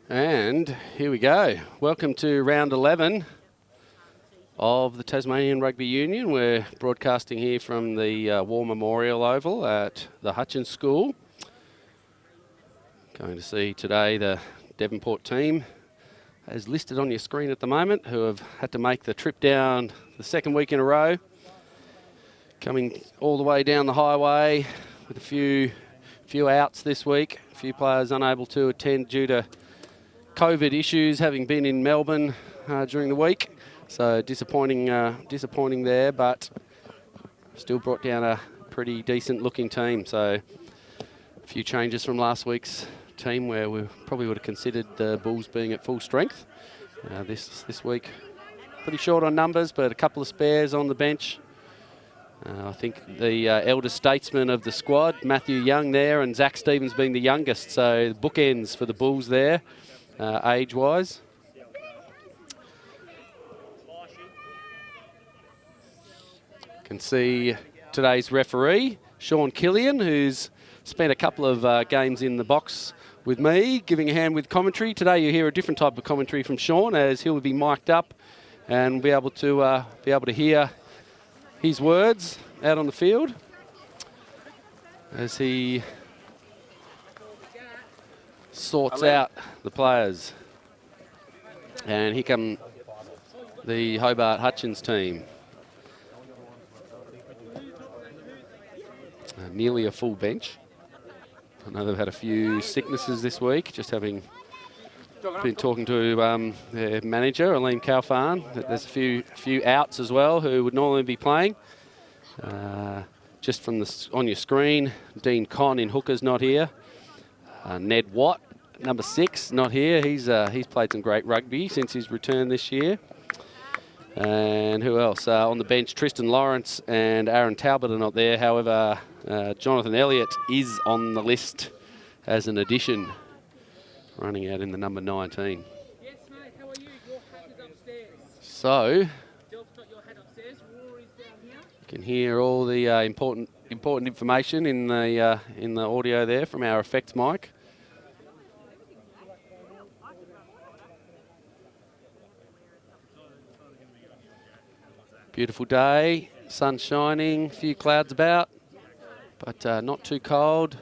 And here we go. Welcome to round 11 of the Tasmanian Rugby Union. We're broadcasting here from the War Memorial Oval at the Hutchins School. Going to see today the Devonport team, as listed on your screen at the moment, who have had to make the trip down the second week in a row. Coming all the way down the highway with a few outs this week. A few players unable to attend due to COVID issues, having been in Melbourne during the week. So disappointing there, but still brought down a pretty decent looking team. So a few changes from last week's team, where we probably would have considered the Bulls being at full strength. This week, pretty short on numbers, but a couple of spares on the bench. I think the elder statesman of the squad, Matthew Young there, and Zach Stevens being the youngest. So bookends for the Bulls there, age-wise. Can see today's referee, Sean Killian, who's spent a couple of games in the box with me, giving a hand with commentary. Today you hear a different type of commentary from Sean, as he'll be mic'd up and be able to hear his words out on the field as he sorts out the players. And here come the Hobart Hutchins team. Nearly a full bench. I know they've had a few sicknesses this week, just having been talking to their manager, Aleem Kaufan. There's a few outs as well who would normally be playing. Just from on your screen, Dean Conn in hookers not here. Ned Watt, number 6, not here. He's played some great rugby since his return this year. And who else? On the bench, Tristan Lawrence and Aaron Talbot are not there. However, Jonathan Elliott is on the list as an addition, running out in the number 19. Yes, mate, how are you? Your hat is upstairs. So, Delph's got your hat upstairs. Rory's down here. You can hear all the important information in the audio there from our effects mic. Beautiful day, sun shining, a few clouds about, but not too cold.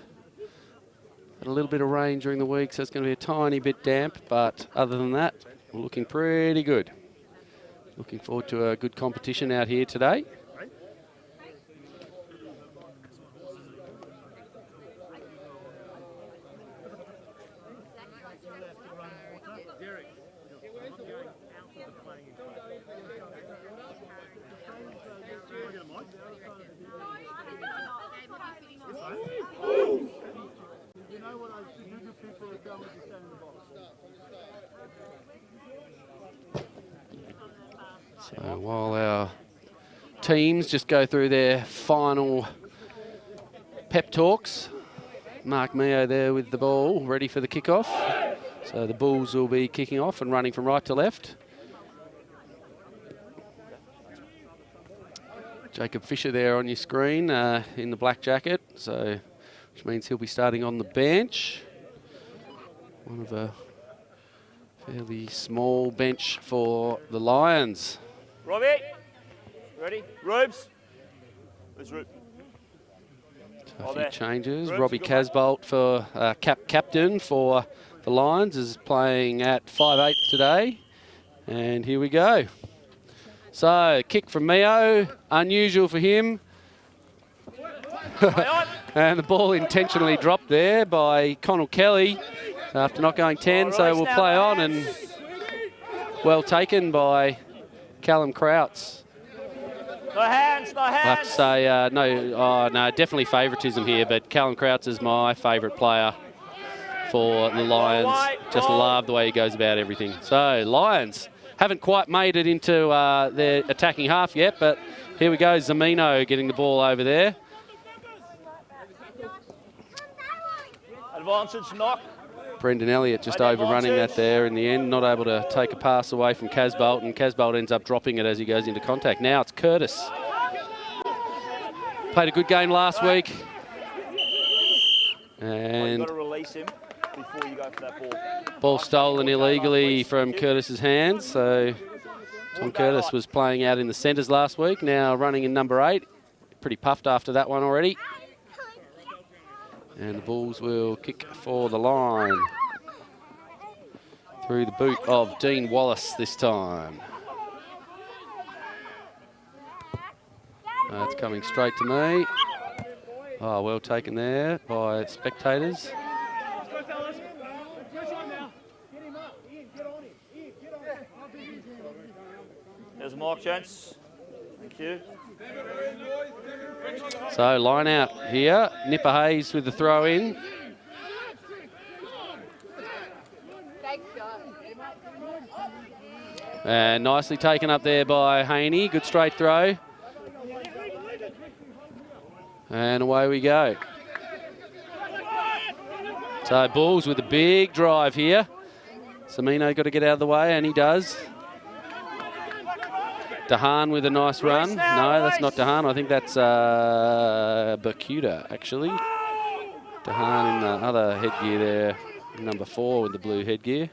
Had a little bit of rain during the week, so it's going to be a tiny bit damp, but other than that, we're looking pretty good. Looking forward to a good competition out here today. So while our teams just go through their final pep talks, Mark Mio there with the ball, ready for the kickoff. So the Bulls will be kicking off and running from right to left. Jacob Fisher there on your screen in the black jacket, so which means he'll be starting on the bench. One of a fairly small bench for the Lions. Robbie, ready? Rubes. Where's Rube? A few changes. Rubes, Robbie Casbolt for captain for the Lions is playing at 5'8" today. And here we go. So, kick from Mio, unusual for him. And the ball intentionally dropped there by Connell Kelly after not going 10, so we'll play on, and well taken by Callum Crouts. No hands, no hands. I have to say, no, definitely favouritism here, but Callum Crouts is my favourite player for the Lions. Just love the way he goes about everything. So, Lions haven't quite made it into their attacking half yet, but here we go, Zamino getting the ball over there. Advantage knock. Brendan Elliott just overrunning that there in the end, not able to take a pass away from Casbolt, and Casbolt ends up dropping it as he goes into contact. Now it's Curtis. Played a good game last week. And got to release him. before you go for that ball. Ball stolen illegally from Curtis's hands. So Tom Curtis was playing out in the centres last week, now running in number 8. Pretty puffed after that one already. And the Bulls will kick for the line. Through the boot of Dean Wallace this time. It's coming straight to me. Oh, well taken there by spectators. There's a mark, gents. Thank you. So line out here. Nipper Hayes with the throw in. And nicely taken up there by Haney. Good straight throw. And away we go. So Bulls with a big drive here. Samino got to get out of the way, and he does. Dehan with a nice run. No, that's not Dehan. I think that's Bakuda, actually. Dehan in the other headgear there, number 4 with the blue headgear.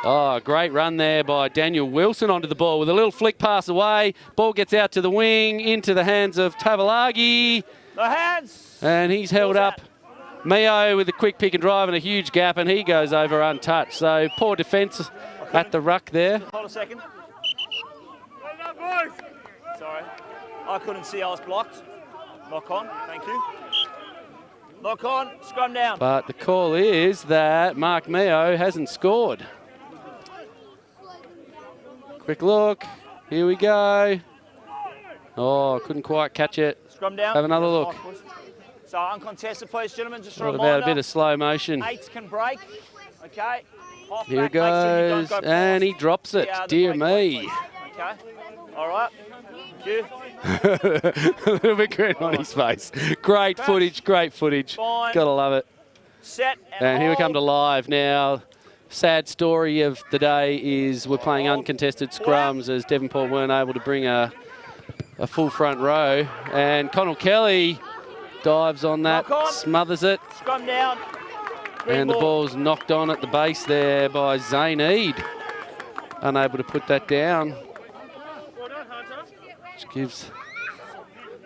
Oh, great run there by Daniel Wilson onto the ball with a little flick pass away. Ball gets out to the wing, into the hands of Tavalagi. The hands! And he's held up. Mio with a quick pick and drive and a huge gap, and he goes over untouched. So poor defence at the ruck there. Hold a second. Sorry. I couldn't see I was blocked. Knock on, thank you. Knock on, scrum down. But the call is that Mark Mio hasn't scored. Quick look. Here we go. Oh, couldn't quite catch it. Scrum down. Have another look. So uncontested, please, gentlemen. Just a What reminder. about a bit of slow motion? 8s can break. Okay. Half Here back, it make sure you goes, don't go and he past drops it. the Dear break line, me. please. Okay. All right. Thank you. A little bit grin on his face. Great footage, great footage. Fine. Gotta love it. Set And here we hold. come to live now. Sad story of the day is we're playing uncontested scrums as Devonport weren't able to bring a full front row. And Connell Kelly dives on that, Knock on. smothers it. Scrum down. Green And the ball. ball's knocked on at the base there by Zane Eade. Unable to put that down. Which gives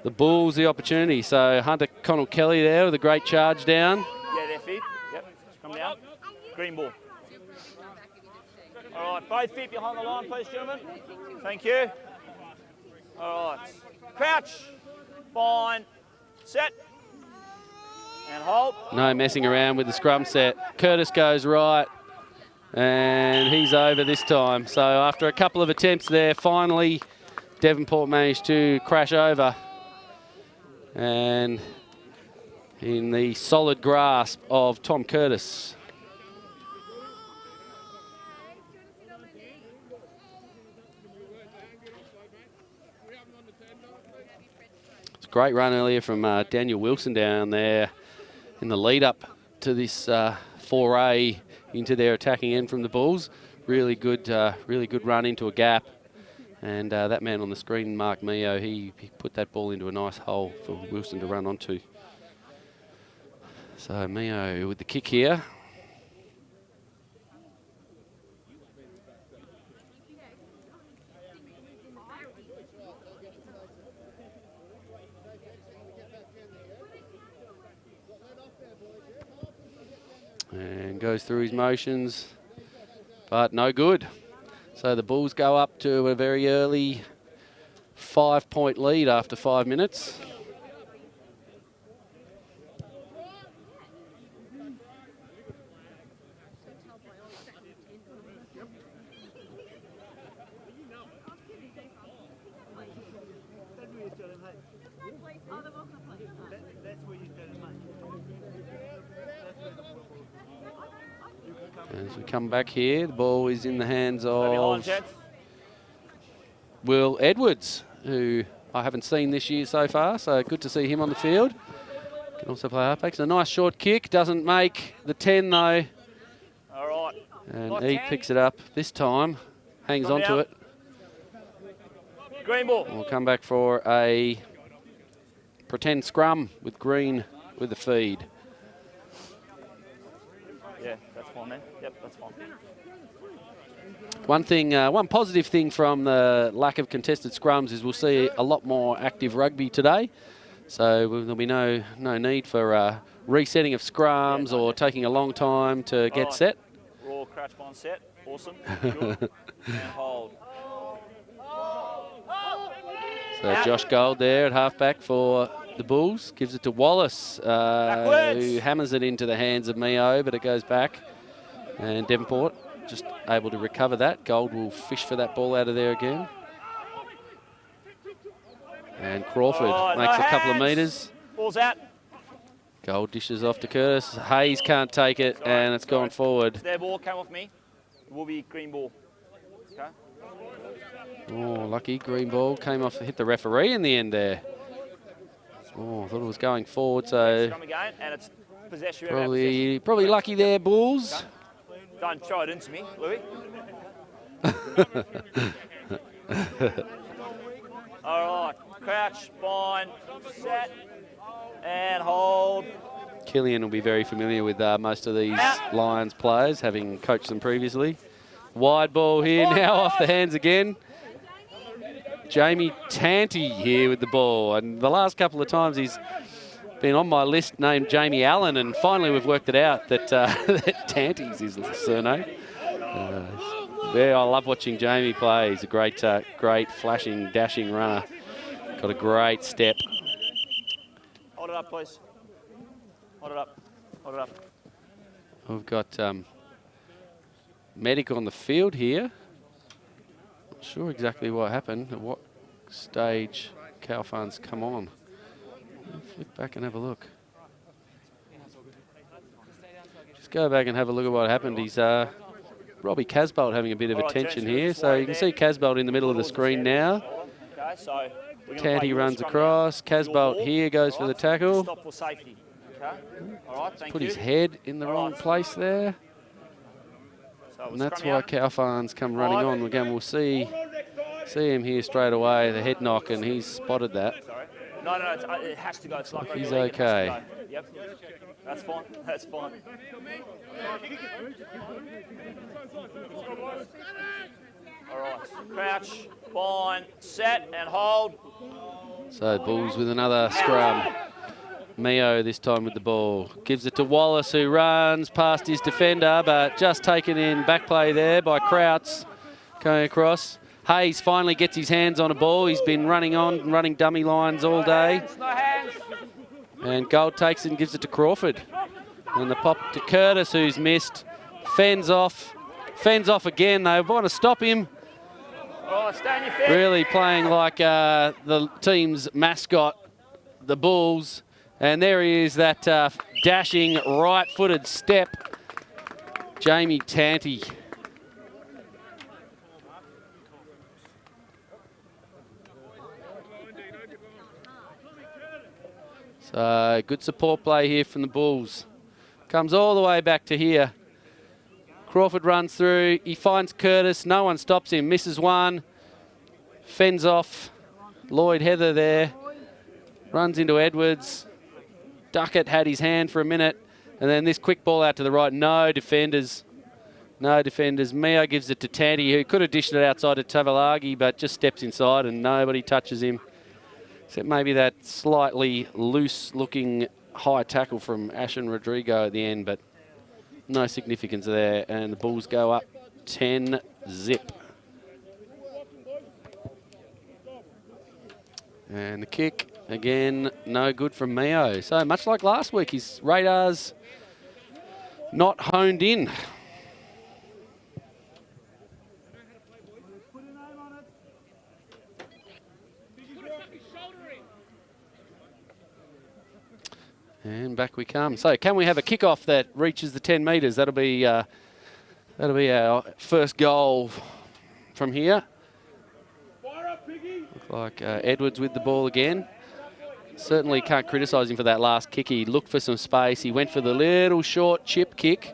the Bulls the opportunity. So Hunter Connell Kelly there with a great charge down. Yeah, their feet. Yep. Scrum down. Green ball. All right, both feet behind the line, please, gentlemen. Thank you. All right. Crouch. Fine. Set. And hold. No messing around with the scrum set. Curtis goes right. And he's over this time. So after a couple of attempts there, finally Devonport managed to crash over. And in the solid grasp of Tom Curtis. It's a great run earlier from Daniel Wilson down there in the lead up to this foray into their attacking end from the Bulls. Really good run into a gap. And that man on the screen, Mark Mio, he put that ball into a nice hole for Wilson to run onto. So Mio with the kick here. And goes through his motions, but no good. So the Bulls go up to a very early 5-point lead after 5 minutes. As we come back here, the ball is in the hands of Will Edwards, who I haven't seen this year so far, so good to see him on the field. Can also play halfbacks. A nice short kick, doesn't make the 10 though. All right. And he picks it up this time, hangs on to it. Green ball. We'll come back for a pretend scrum with Green with the feed. Yeah, that's fine, man. Yep, that's fine. One positive thing from the lack of contested scrums is we'll see a lot more active rugby today. So there'll be no need for resetting of scrums or taking a long time to get set. Raw crouch bond set. Awesome. Good. And hold. So Josh Gold there at halfback for the Bulls. Gives it to Wallace, who hammers it into the hands of Mio, but it goes back. And Devonport just able to recover that. Gold will fish for that ball out of there again. And Crawford makes a couple of metres. Ball's out. Gold dishes off to Curtis. Hayes can't take it, and it's gone forward. Their ball came off me. It will be green ball. Okay. Oh, lucky green ball came off, hit the referee in the end there. Oh, I thought it was going forward, so again, and it's possession. Probably lucky there, Bulls. Okay. Don't throw it into me, Louis. All right, crouch, bind, set, and hold. Killian will be very familiar with most of these Lions players, having coached them previously. Wide ball here now, off the hands again. Jamie Tanti here with the ball, and the last couple of times he's been on my list named Jamie Allen, and finally we've worked it out that, that Tanti's his surname. Yeah, I love watching Jamie play. He's a great flashing, dashing runner. Got a great step. Hold it up, please. Hold it up. Hold it up. We've got medic on the field here. Not sure exactly what happened, at what stage Kaufman's come on. I'll flick back and have a look. Just go back and have a look at what happened. He's Robbie Casbolt having a bit of attention here. So you can see Casbolt in the middle of the screen now. Tanti runs across. Casbolt here goes for the tackle. Stop for safety. Okay. All right, thank you. Put his head in the wrong place there. And that's why Kaufman's come running on. Again, we'll see him here straight away, the head knock, and he's spotted that. Sorry. No, it has to go. It's like he's okay. Yep, that's fine. That's fine. All right, crouch, bind, set, and hold. So Bulls with another scrum. Mio this time with the ball. Gives it to Wallace, who runs past his defender, but just taken in back play there by Krauts going across. Hayes finally gets his hands on a ball. He's been running dummy lines all day. And Gold takes it and gives it to Crawford. And the pop to Curtis, who's missed. Fends off again. They want to stop him. Really playing like the team's mascot, the Bulls. And there he is, that dashing right-footed step, Jamie Tanti. So good support play here from the Bulls. Comes all the way back to here. Crawford runs through. He finds Curtis. No one stops him. Misses one. Fends off. Lloyd Heather there. Runs into Edwards. Duckett had his hand for a minute. And then this quick ball out to the right. No defenders. Mia gives it to Tanti, who could have dished it outside to Tavalagi, but just steps inside and nobody touches him. Except maybe that slightly loose-looking high tackle from Ashen Rodrigo at the end, but no significance there. And the Bulls go up 10-zip. And the kick, again, no good from Mio. So much like last week, his radar's not honed in. And back we come. So can we have a kickoff that reaches the 10 metres? That'll be our first goal from here. Look like Edwards with the ball again. Certainly can't criticise him for that last kick. He looked for some space. He went for the little short chip kick,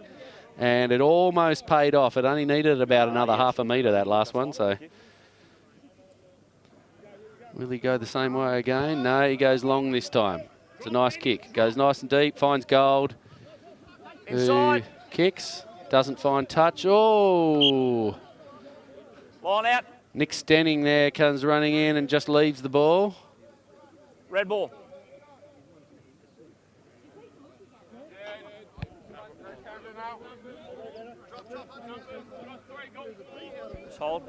and it almost paid off. It only needed about another half a metre, that last one. So will he go the same way again? No, he goes long this time. It's a nice kick. Goes nice and deep, finds Gold. Inside. Kicks. Doesn't find touch. Oh! Line out. Nick Stenning there comes running in and just leaves the ball. Red ball. Just hold.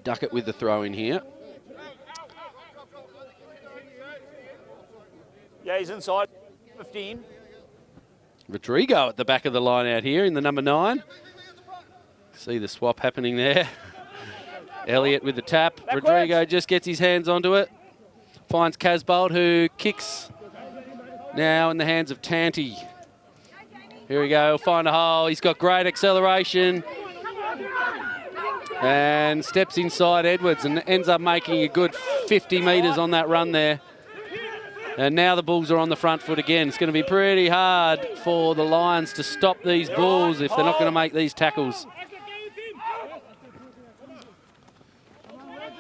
Duckett with the throw in here. Yeah, he's inside. 15. Rodrigo at the back of the line out here in the number 9. See the swap happening there. Elliott with the tap. Backwards. Rodrigo just gets his hands onto it. Finds Casbolt, who kicks now in the hands of Tanti. Here we go. He'll find a hole. He's got great acceleration. And steps inside Edwards and ends up making a good 50 metres on that run there. And now the Bulls are on the front foot again. It's going to be pretty hard for the Lions to stop these Bulls if they're not going to make these tackles.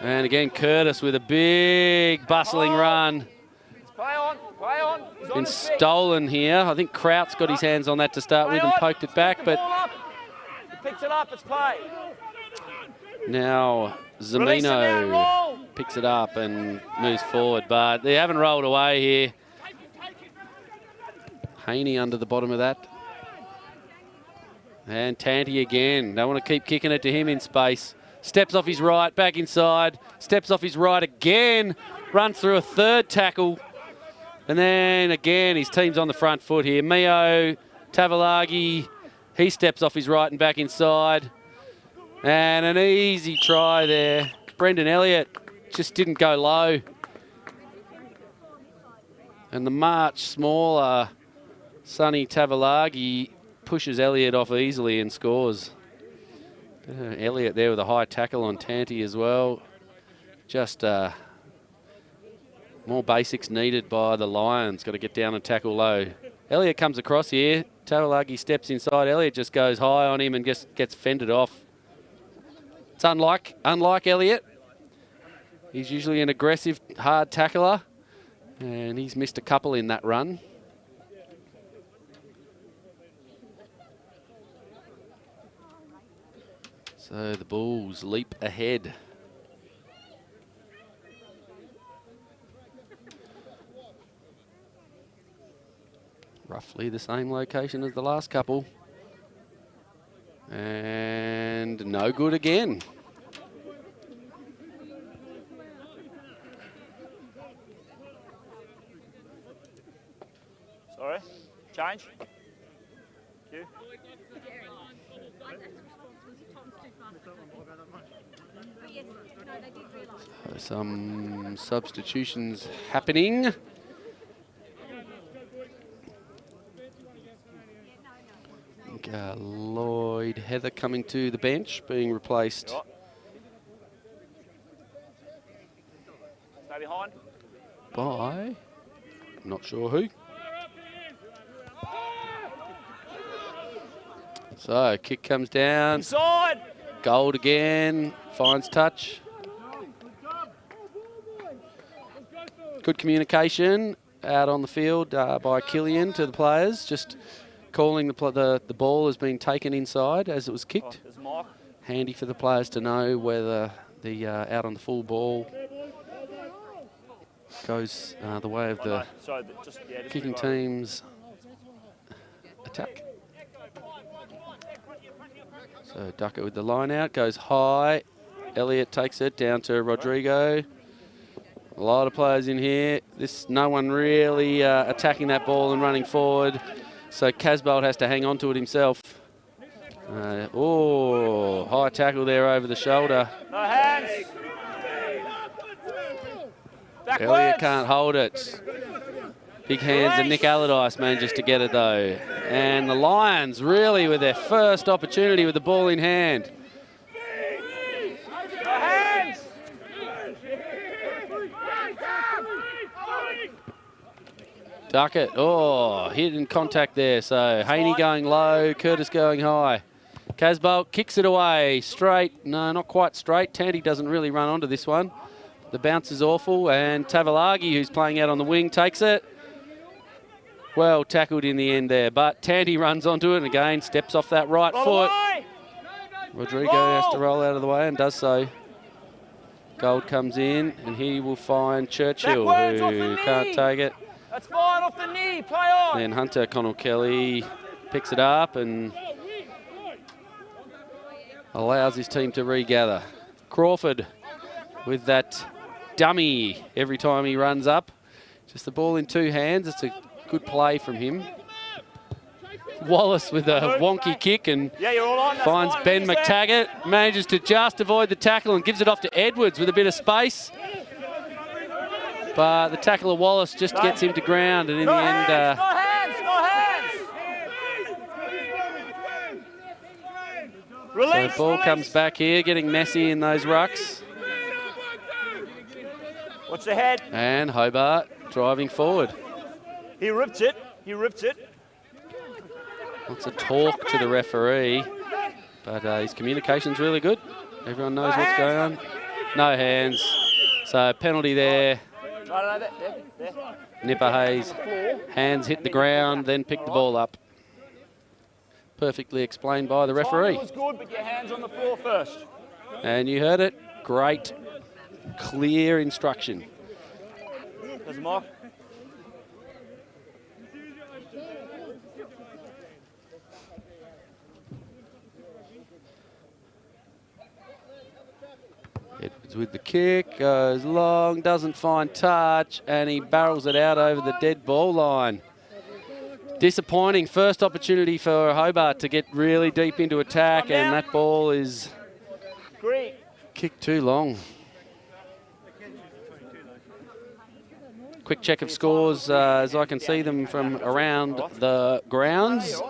And again, Curtis with a big bustling run. Play on, play on. He's on Been his feet. stolen here. I think Kraut's got his hands on that to start with and poked it back, but He picks it up, it's play. now Release it now, Zamino roll. picks it up and moves forward, but they haven't rolled away here. Haney under the bottom of that. And Tanti again. Don't want to keep kicking it to him in space. Steps off his right, back inside. Steps off his right again. Runs through a third tackle. And then again, his team's on the front foot here. Mio, Tavalagi, he steps off his right and back inside. And an easy try there. Brendan Elliott just didn't go low. And the much smaller Sonny Tavalagi pushes Elliott off easily and scores. Elliott there with a high tackle on Tanti as well. Just more basics needed by the Lions. Got to get down and tackle low. Elliott comes across here. Tavalagi steps inside. Elliott just goes high on him and just gets fended off. It's unlike Elliott. He's usually an aggressive, hard tackler. And he's missed a couple in that run. So the Bulls leap ahead. Roughly the same location as the last couple. And no good again. Sorry, change. Thank you. Some substitutions happening. I think Lloyd Heather coming to the bench, being replaced. Stay behind. By, not sure who. So, kick comes down. Inside. Gold again, finds touch. Good communication out on the field by Killian to the players, just calling the ball has been taken inside as it was kicked. There's Mike. Handy for the players to know whether the out on the full ball goes the way of the kicking team's attack. So Ducker with the line out, goes high. Elliott takes it down to Rodrigo. A lot of players in here. No one really attacking that ball and running forward. So Casbolt has to hang on to it himself. High tackle there over the shoulder. No hands. Backwards. Elliott can't hold it. Big hands of Nick Allardyce manages to get it though. And the Lions really with their first opportunity with the ball in hand. No hands. Duckett, hit in contact there. So Haney going low, Curtis going high. Casbolt kicks it away, straight, no, not quite straight. Tanti doesn't really run onto this one. The bounce is awful, and Tavalagi, who's playing out on the wing, takes it. Well tackled in the end there, but Tanti runs onto it and again steps off that right foot. Rodrigo has to roll out of the way and does so. Gold comes in and he will find Churchill, who can't take it. That's fine, off the knee, play on. Then Hunter Connell Kelly picks it up and allows his team to regather. Crawford with that dummy every time he runs up. Just the ball in two hands. It's a good play from him. Wallace with a wonky kick and finds Ben McTaggart. Manages to just avoid the tackle and gives it off to Edwards with a bit of space. But the tackle of Wallace just gets him to ground, and in the end... No hands! Release, so the ball comes back here, getting messy in those rucks. Watch the head. And Hobart driving forward. He ripped it. Lots of talk to the referee, but his communication's really good. Everyone knows what's going on. No hands. So penalty there. Nipper Hayes, hands hit the ground, then picked the ball up. Perfectly explained by the referee. Was good, but your hands on the floor first. And you heard it. Great, clear instruction. There's Mark. Edwards with the kick, goes long, doesn't find touch, and he barrels it out over the dead ball line. Disappointing first opportunity for Hobart to get really deep into attack, and that ball is kicked too long. Quick check of scores as I can see them from around the grounds.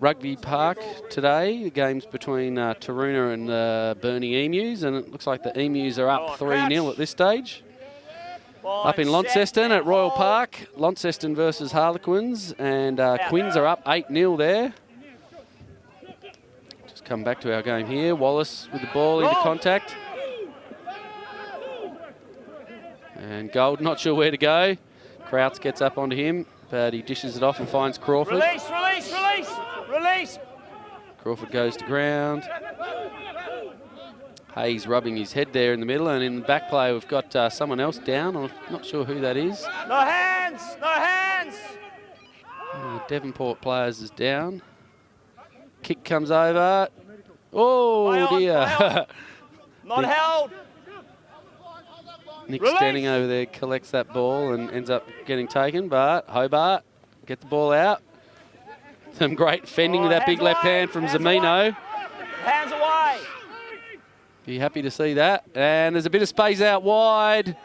Rugby Park today, the game's between Taroona and the Burnie Emus, and it looks like the Emus are up 3-0 at this stage. Up in Launceston at Royal Park, Launceston versus Harlequins, and Quins are up 8-0 there. Just come back to our game here. Wallace with the ball into contact. And Gold not sure where to go. Krauts gets up onto him, but he dishes it off and finds Crawford. Release! Crawford goes to ground. Hayes rubbing his head there in the middle, and in the back play we've got someone else down. I'm not sure who that is. No hands! The Devonport players is down. Kick comes over. Oh dear. Not held. Nick standing over there collects that ball and ends up getting taken, but Hobart get the ball out. Some great fending with that big left hand from Zamino. Hands away. Be happy to see that. And there's a bit of space out wide,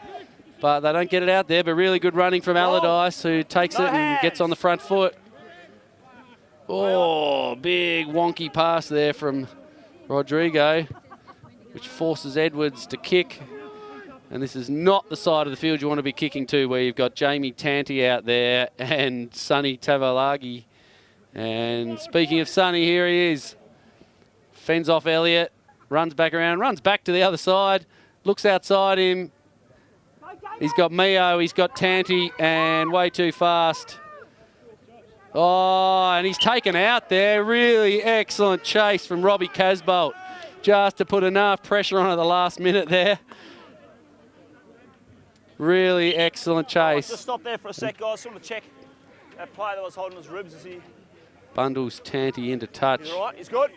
but they don't get it out there. But really good running from Allardyce, who takes it and gets on the front foot. Oh, big wonky pass there from Rodrigo, which forces Edwards to kick. And this is not the side of the field you want to be kicking to, where you've got Jamie Tanti out there and Sonny Tavalagi. And speaking of Sonny, here he is. Fends off Elliott, runs back around, runs back to the other side, looks outside him. He's got Mio, he's got Tanti, and way too fast. Oh, and he's taken out there. Really excellent chase from Robbie Casbolt, just to put enough pressure on at the last minute there. Really excellent chase. Just stop there for a sec, guys. Just want to check that player that was holding his ribs. Is he? Bundles Tanti into touch. He's all right. He's good.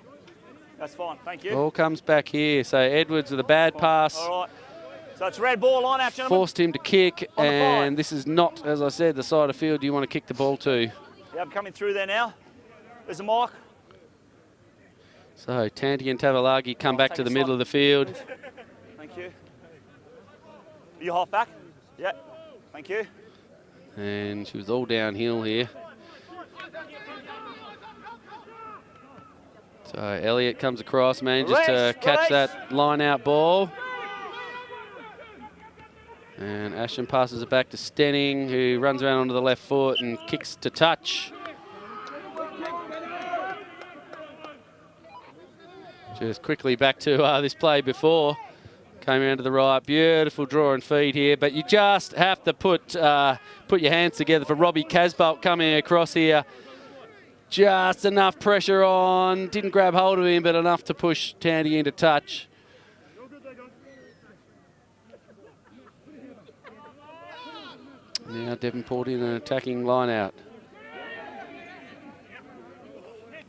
That's fine. Thank you. All comes back here. So Edwards with a bad pass. All right. So it's red ball line out, gentlemen. Forced him to kick, and this is not, as I said, the side of field you want to kick the ball to. Yeah, I'm coming through there now. There's a mark. So Tanti and Tavalagi come back to the middle of the field. Thank you. Are you half back? Yeah. Thank you. And she was all downhill here. So Elliott comes across, manages to catch that line-out ball. And Ashton passes it back to Stenning, who runs around onto the left foot and kicks to touch. Just quickly back to this play before. Came around to the right. Beautiful draw and feed here, but you just have to put your hands together for Robbie Casbolt coming across here. Just enough pressure on. Didn't grab hold of him, but enough to push Tandy into touch. Now Devonport in an attacking line out.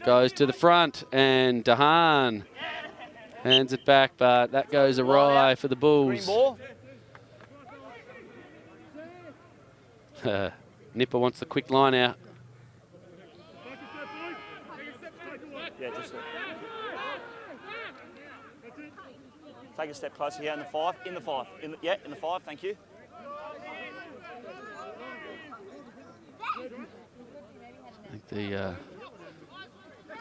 Goes to the front, and Dahan hands it back, but that goes awry for the Bulls. Nipper wants the quick line out. Yeah, just take a step closer here in the 5. In the 5. In the 5. Thank you. I think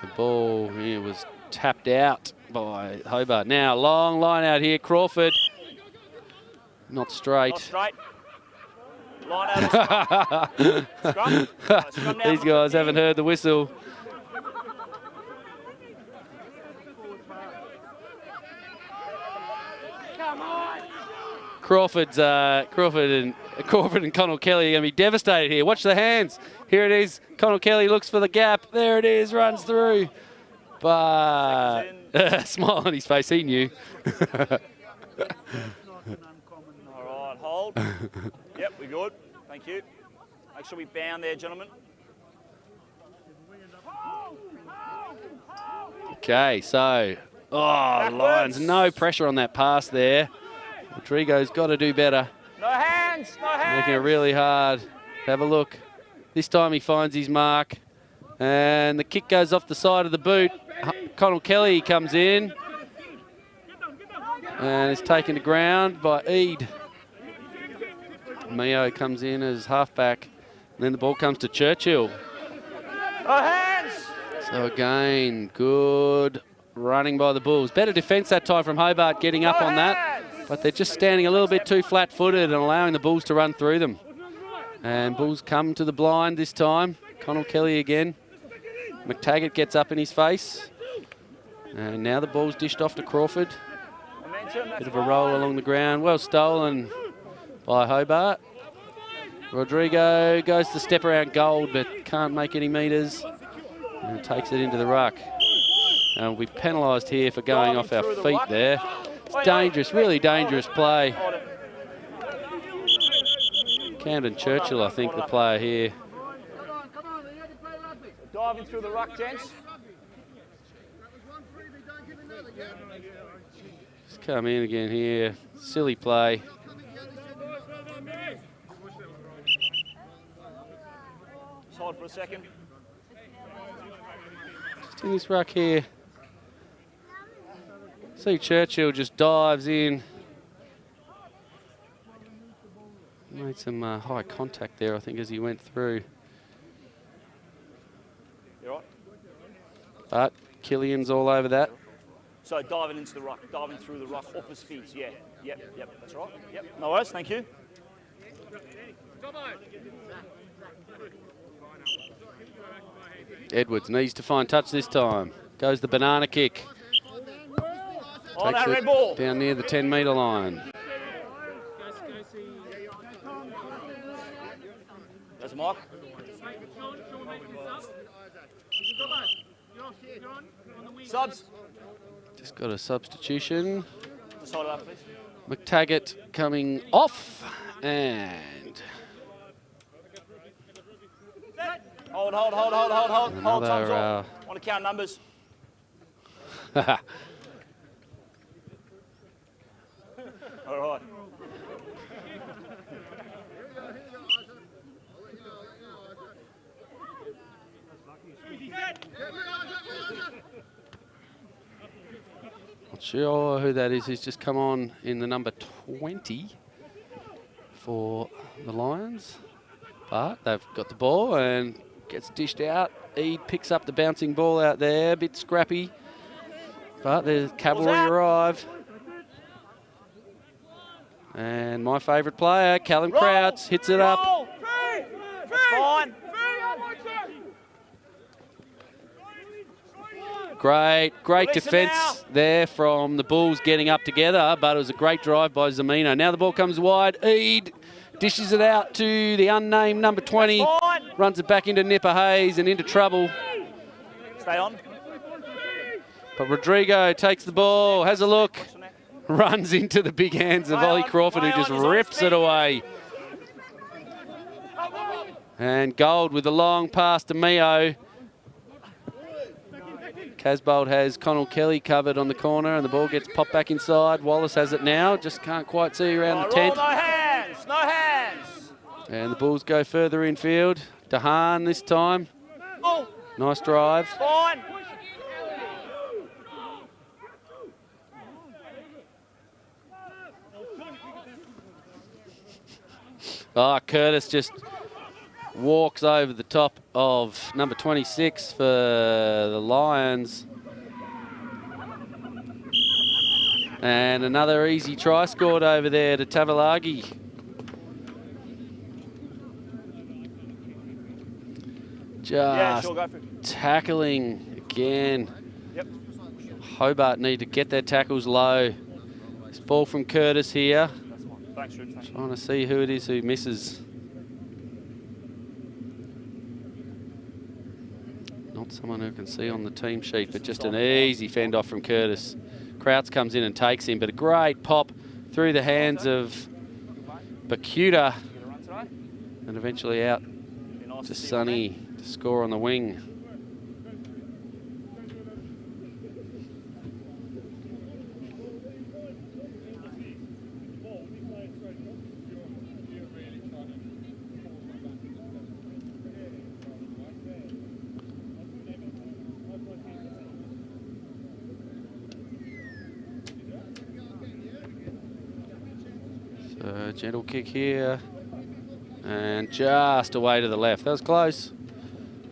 the ball here was tapped out by Hobart. Now, long line out here. Crawford. Not straight. Not straight. Line out. Scrum. Scrum These guys haven't heard the whistle. Crawford and Connell Kelly are going to be devastated here. Watch the hands. Here it is. Connell Kelly looks for the gap. There it is. Runs through. But smile on his face. He knew. All right, hold. Yep, we're good. Thank you. Make sure we bound there, gentlemen. Okay, so the Lions, no pressure on that pass there. Rodrigo's got to do better. No hands, no hands. Making it really hard. Have a look. This time he finds his mark. And the kick goes off the side of the boot. Connell Kelly comes in. And is taken to ground by Eade. Mio comes in as halfback. And then the ball comes to Churchill. No hands. So again, good running by the Bulls. Better defence that time from Hobart getting up on that. But they're just standing a little bit too flat-footed and allowing the Bulls to run through them. And Bulls come to the blind this time. Connell Kelly again. McTaggart gets up in his face. And now the ball's dished off to Crawford. Bit of a roll along the ground. Well stolen by Hobart. Rodrigo goes to step around Gold, but can't make any metres. And takes it into the ruck. And we've penalised here for going off our feet there. It's dangerous, really dangerous play. Camden Churchill, I think, the player here. Diving through the ruck, gents. Just come in again here. Silly play. Just hold for a second. Just in this ruck here. See Churchill just dives in. Made some high contact there, I think, as he went through. You right? But Killian's all over that. So diving into the ruck, diving through the ruck, off his feet. Yeah, yep, that's right. Yep, no worries, thank you. Edwards needs to find touch this time. Goes the banana kick. On Takes that red it ball. down near the 10-metre line. There's Mike. Subs. Just got a substitution. Just hold it up, please. McTaggart coming off and Hold. Hold, Another, time's off. Want to count numbers? All right. Not sure who that is. He's just come on in the number 20 for the Lions. But they've got the ball and gets dished out. Eade picks up the bouncing ball out there. A bit scrappy. But the cavalry arrive. And my favourite player, Callum Crouch, hits it up. That's fine. Great Release it defence there from the Bulls getting up together, but it was a great drive by Zamino. Now the ball comes wide. Eade dishes it out to the unnamed number 20. Runs it back into Nipper Hayes and into trouble. Stay on. But Rodrigo takes the ball, has a look, runs into the big hands of Ollie Crawford, who just rips it away. And Gold with a long pass to Mio. Casbold has Connell Kelly covered on the corner, and the ball gets popped back inside. Wallace has it now, just can't quite see around the tent. No hands, no hands. And the Bulls go further infield. Dehan this time. Nice drive. Fine. Oh, Curtis just walks over the top of number 26 for the Lions. And another easy try scored over there to Tavalagi. Just tackling again. Yep. Hobart need to get their tackles low. This ball from Curtis here. Thanks, Ruth. Trying to see who it is who misses. Not someone who can see on the team sheet, but just an easy fend off from Curtis. Krauts comes in and takes him, but a great pop through the hands of Bakuta. And eventually out to Sonny to score on the wing. So gentle kick here. And just away to the left. That was close.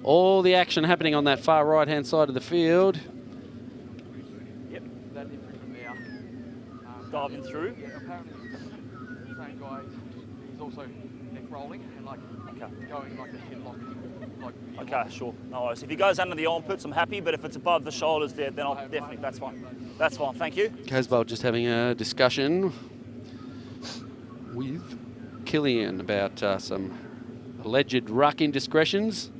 All the action happening on that far right-hand side of the field. Yep, that different from there. Diving through. Yeah, apparently the same guy, he's also neck rolling and like going like a headlock. Okay, sure. No worries. If he goes under the armpits, I'm happy, but if it's above the shoulders there, then I'll definitely, that's fine. That's fine, thank you. Casbold just having a discussion with Killian about some alleged ruck indiscretions.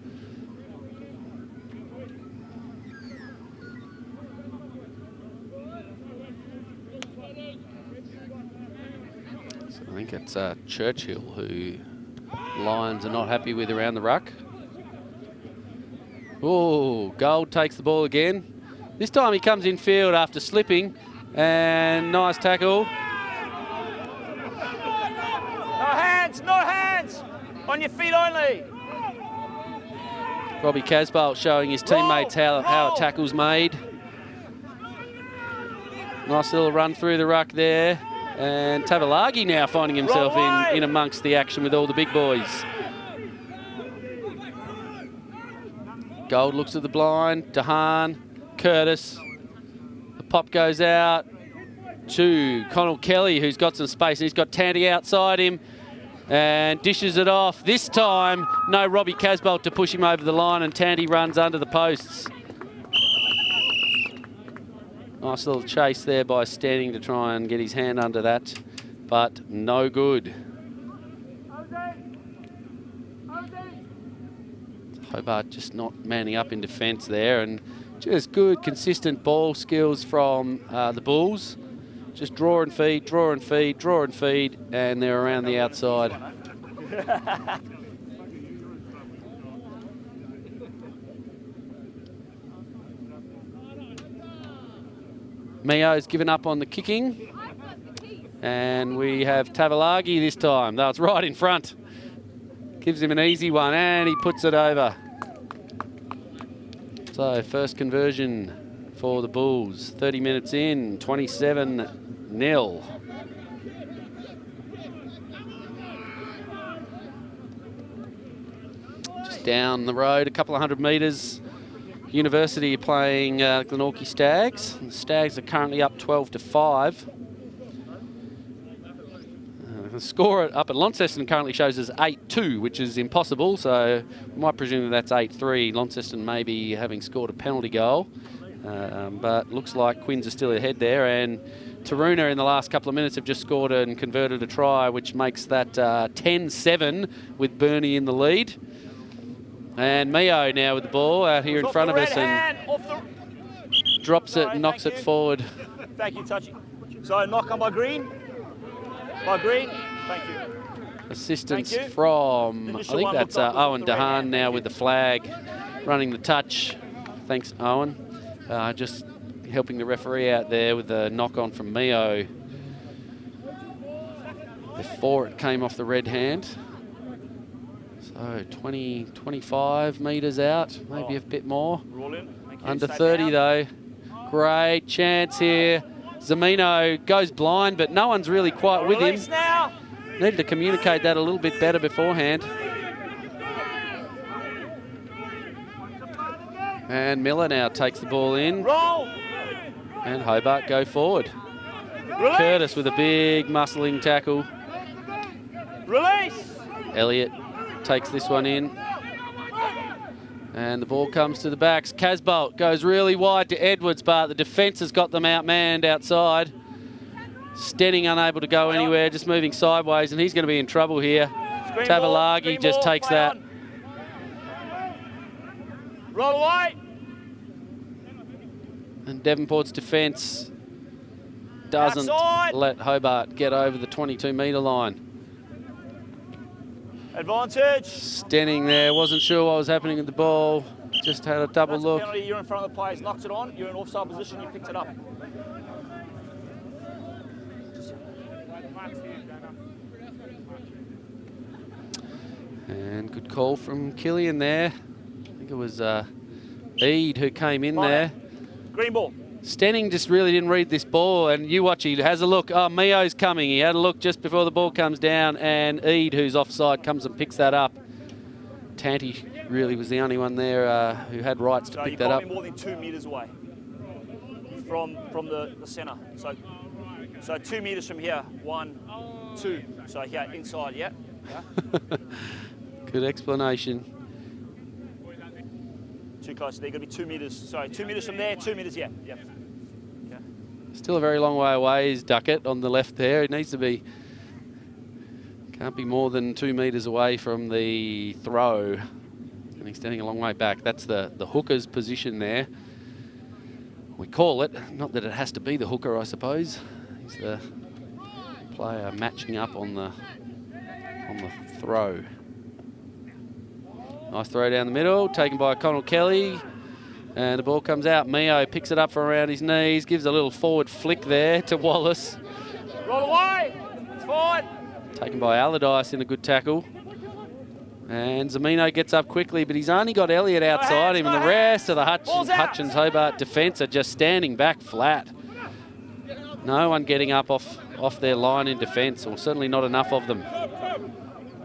So I think it's Churchill who Lions are not happy with around the ruck. Oh, Gold takes the ball again. This time he comes in field after slipping, and nice tackle. No hands! On your feet only! Robbie Casbolt showing his teammates how a tackle's made. Nice little run through the ruck there. And Tavalagi now finding himself in amongst the action with all the big boys. Gold looks at the blind. Dehan, Curtis. The pop goes out to Connell Kelly, who's got some space, and he's got Tandy outside him. And dishes it off. This time, no Robbie Casbolt to push him over the line, and Tandy runs under the posts. Nice little chase there by Standing to try and get his hand under that, but no good. Hobart just not manning up in defence there, and just good, consistent ball skills from the Bulls. Just draw and feed, draw and feed, draw and feed, and they're around the outside. Mio's given up on the kicking. And we have Tavalagi this time. That's right in front. Gives him an easy one, and he puts it over. So first conversion for the Bulls. 30 minutes in, 27-0. Just down the road, a couple of 100 metres. University are playing Glenorchy Stags. The Stags are currently up 12-5. The score up at Launceston currently shows us 8-2, which is impossible, so we might presume that that's 8-3. Launceston maybe having scored a penalty goal. But looks like Quins are still ahead there, and Taruna in the last couple of minutes have just scored and converted a try, which makes that 10-7 with Bernie in the lead. And Mio now with the ball out here in front of us and drops it and knocks it forward. Thank you, Touchy. So knock on by Green. By Green, thank you. Assistance from, I think that's Owen Dehan now with the flag, running the touch. Thanks, Owen. Just helping the referee out there with the knock-on from Mio before it came off the red hand. So 20, 25 metres out, maybe a bit more. Under 30 though. Great chance here. Zamino goes blind, but no one's really quite with him. Needed to communicate that a little bit better beforehand. And Miller now takes the ball in. Roll. And Hobart go forward. Release. Curtis with a big muscling tackle. Release. Elliott takes this one in. And the ball comes to the backs. Casbolt goes really wide to Edwards, but the defence has got them outmanned outside. Stenning unable to go anywhere, just moving sideways, and he's going to be in trouble here. Tavalagi just takes that. Roll away. And Devonport's defence doesn't let Hobart get over the 22-metre line. Advantage. Stenning there, wasn't sure what was happening with the ball. Just had a double look. Penalty. You're in front of the players, knocks it on. You're in offside position, you picked it up. And good call from Killian there. I think it was Eade who came in there. Green ball. Stenning just really didn't read this ball, and you watch, he has a look. Oh, Mio's coming. He had a look just before the ball comes down, and Eade, who's offside, comes and picks that up. Tanti really was the only one there who had rights to pick that up. You can't be more than 2 metres away from the centre. So 2 metres from here, 1, 2. So here, inside, yeah? Good explanation. Too close. They're going to be 2 metres. Sorry, 2 metres from there, 2 metres, yeah. Yeah. Still a very long way away is Duckett on the left there. It needs to be, can't be more than 2 metres away from the throw. And he's standing a long way back. That's the hooker's position there. We call it, not that it has to be the hooker, I suppose. He's the player matching up on the throw. Nice throw down the middle, taken by Connell Kelly. And the ball comes out. Mio picks it up from around his knees, gives a little forward flick there to Wallace. Roll away. It's fine. Taken by Allardyce in a good tackle. And Zamino gets up quickly, but he's only got Elliott outside him, and the rest of the Hutchins Hobart defence are just standing back flat. No one getting up off their line in defence, or certainly not enough of them.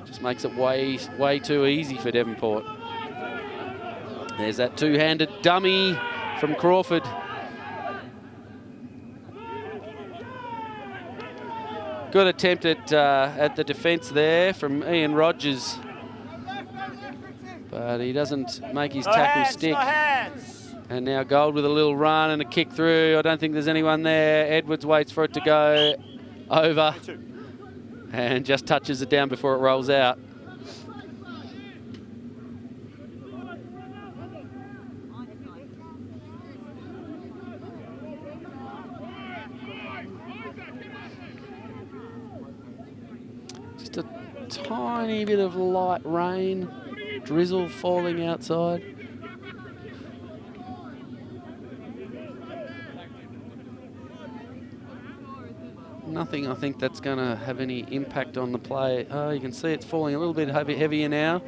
Just makes it way too easy for Devonport. There's that two-handed dummy from Crawford. Good attempt at the defence there from Ian Rogers. But he doesn't make his tackle stick. And now Gold with a little run and a kick through. I don't think there's anyone there. Edwards waits for it to go over and just touches it down before it rolls out. Just a tiny bit of light rain, drizzle falling outside. Nothing, I think, that's going to have any impact on the play. Oh, you can see it's falling a little bit heavier now.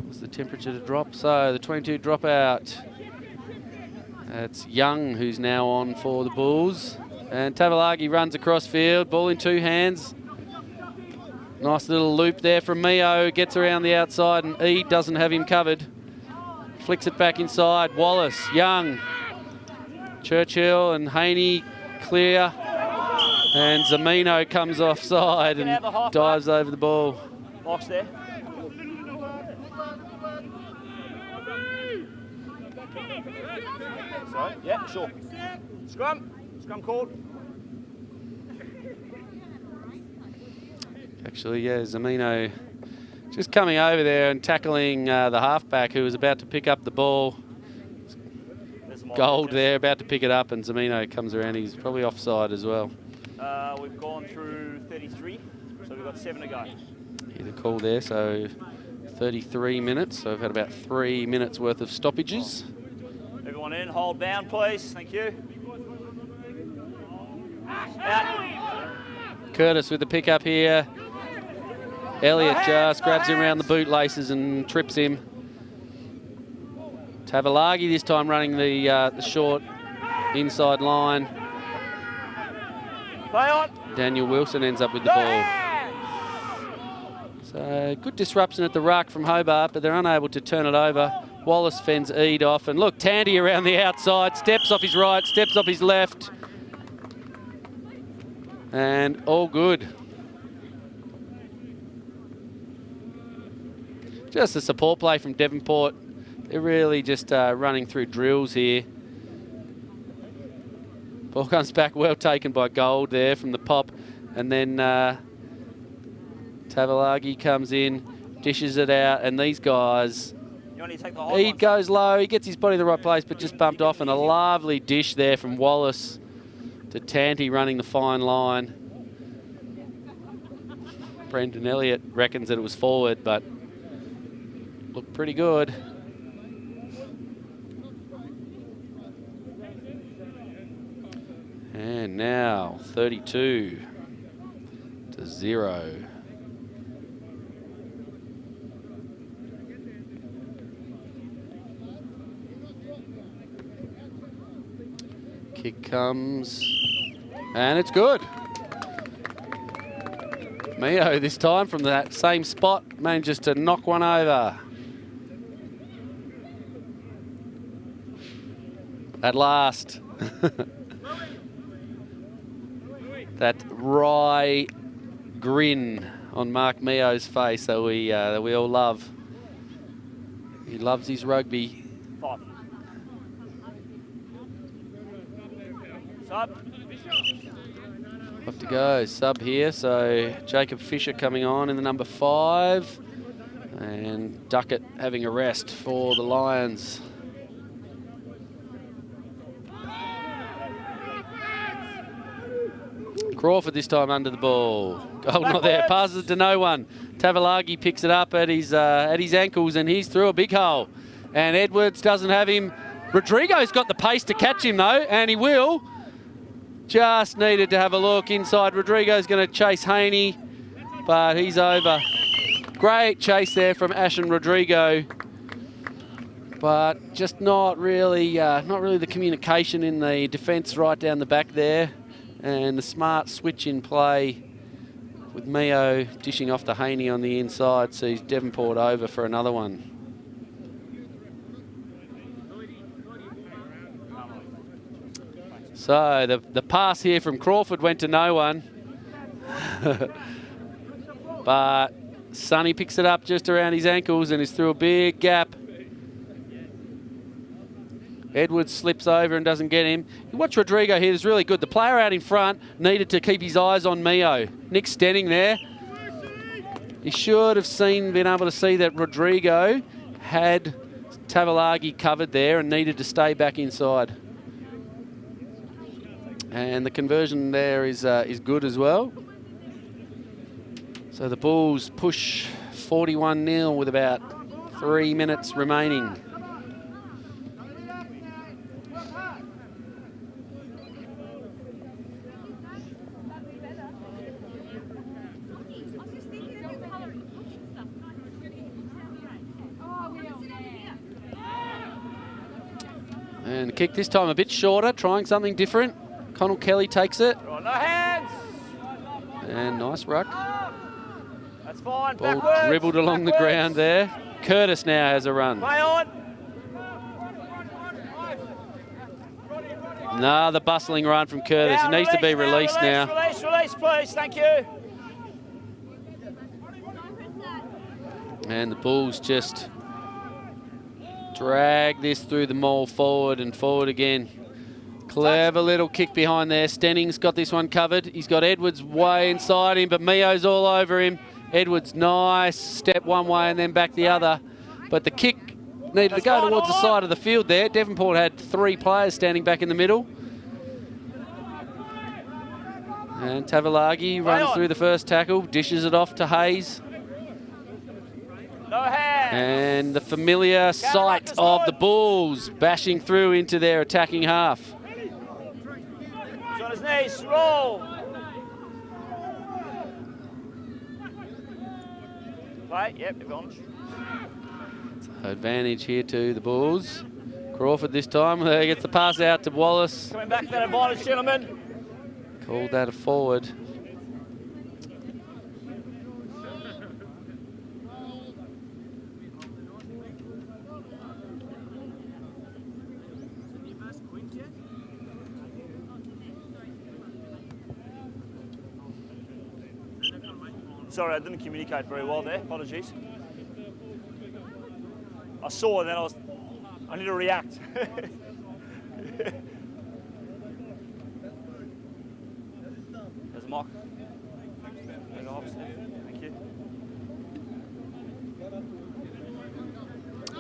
Cause the temperature to drop. So the 22 drop out. That's Young who's now on for the Bulls. And Tavalagi runs across field, ball in two hands. Nice little loop there from Mio, gets around the outside, and Eade doesn't have him covered. Flicks it back inside. Wallace, Young, Churchill and Haney clear. And Zamino comes offside and dives over the ball. Box there. Sorry, yeah, sure. Scrum. Scrum called. Actually, yeah, Zamino just coming over there and tackling the halfback who was about to pick up the ball. Gold there, about to pick it up, and Zamino comes around. He's probably offside as well. We've gone through 33, so we've got 7 to go. Here's a call there, so 33 minutes. So we've had about 3 minutes worth of stoppages. Everyone in, hold down, please. Thank you. Out. Curtis with the pick up here. Elliott just grabs him around the bootlaces and trips him. Pty Ltd this time running the short inside line. Play on. Daniel Wilson ends up with the ball. So good disruption at the ruck from Hobart, but they're unable to turn it over. Wallace fends Eade off, and look, Tandy around the outside, steps off his right, steps off his left. And all good. Just a support play from Devonport. They're really just running through drills here. Ball comes back, well taken by Gold there from the pop. And then Pty Ltd comes in, dishes it out, and these guys... He goes low, he gets his body in the right place, but just bumped off, and a lovely dish there from Wallace to Tanty running the fine line. Brendan Elliott reckons that it was forward, but looked pretty good. And now 32-0. Kick comes, and it's good. Mio this time from that same spot manages to knock one over. At last. That wry grin on Mark Mio's face that we all love. He loves his rugby. 5. Sub. Off to go, sub here. So Jacob Fisher coming on in the number 5. And Duckett having a rest for the Lions. Crawford this time under the ball. Gold not there, passes it to no one. Pty Ltd picks it up at his ankles, and he's through a big hole. And Edwards doesn't have him. Rodrigo's got the pace to catch him though, and he will. Just needed to have a look inside. Rodrigo's going to chase Haney, but he's over. Great chase there from Ashen Rodrigo, but just not really the communication in the defence right down the back there, and the smart switch in play with Mio dishing off to Haney on the inside sees Devonport over for another one. So the pass here from Crawford went to no one. But Sonny picks it up just around his ankles and is through a big gap. Edwards slips over and doesn't get him. You watch Rodrigo here, is really good. The player out in front needed to keep his eyes on Mio. Nick Stenning there. He should have been able to see that Rodrigo had Pty Ltd covered there and needed to stay back inside. And the conversion there is good as well. So the Bulls push 41-0 with about 3 minutes remaining. And the kick this time a bit shorter, trying something different. Connell Kelly takes it. No hands. And nice ruck. That's fine. Ball Backwards. dribbled along the ground there. Curtis now has a run. Play on. Another bustling run from Curtis. Yeah, he needs to be released now. Release, please. Thank you. And the Bulls just drag this through the maul forward and forward again. Clever little kick behind there. Stenning's got this one covered. He's got Edwards way inside him, but Mio's all over him. Edwards, nice step one way and then back the other. But the kick needed to go towards the side of the field there. Devonport had 3 players standing back in the middle. And Tavalagi runs through the first tackle, dishes it off to Hayes. No hands. And the familiar sight of the Bulls bashing through into their attacking half. He's on his knees, roll. Play, yep, advantage. So advantage here to the Bulls. Crawford this time, there gets the pass out to Wallace. Coming back to that advantage, gentlemen. Called that a forward. Sorry, I didn't communicate very well there. Apologies. I saw and then I need to react. There's Mark. Thank you.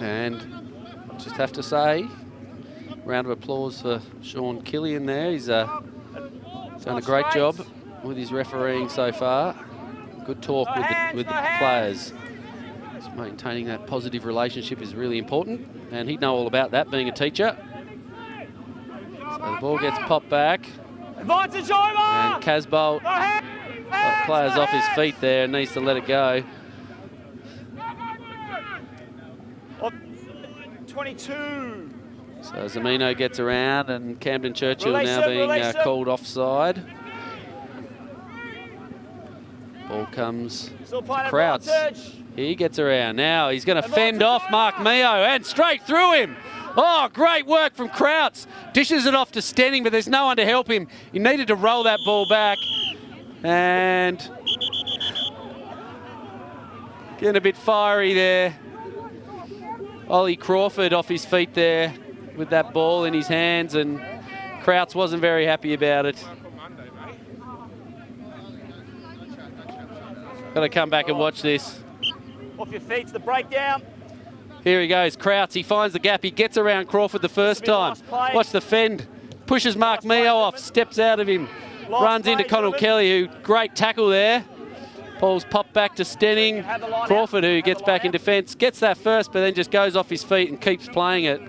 And I just have to say, round of applause for Sean Killian there. He's done a great job with his refereeing so far. Good talk with the players. Just maintaining that positive relationship is really important, and he'd know all about that, being a teacher. So the ball gets popped back. Advantage over! And Casbolt got players off his feet there and needs to let it go. 22. So Zamino gets around, and Camden Churchill now being called offside. Ball comes to Krauts. He gets around. Now he's going to fend off Mark Mio and straight through him. Oh, great work from Krauts. Dishes it off to Stenning, but there's no one to help him. He needed to roll that ball back. And getting a bit fiery there. Ollie Crawford off his feet there with that ball in his hands, and Krauts wasn't very happy about it. Got to come back and watch this. Off your feet, the breakdown. Here he goes, Krauts. He finds the gap. He gets around Crawford the first time. Watch the fend. Pushes Mark Mio off, steps out of him. Runs into Connell Kelly, who great tackle there. Ball's popped back to Stenning. Crawford, who gets back in defence, gets that first, but then just goes off his feet and keeps playing it.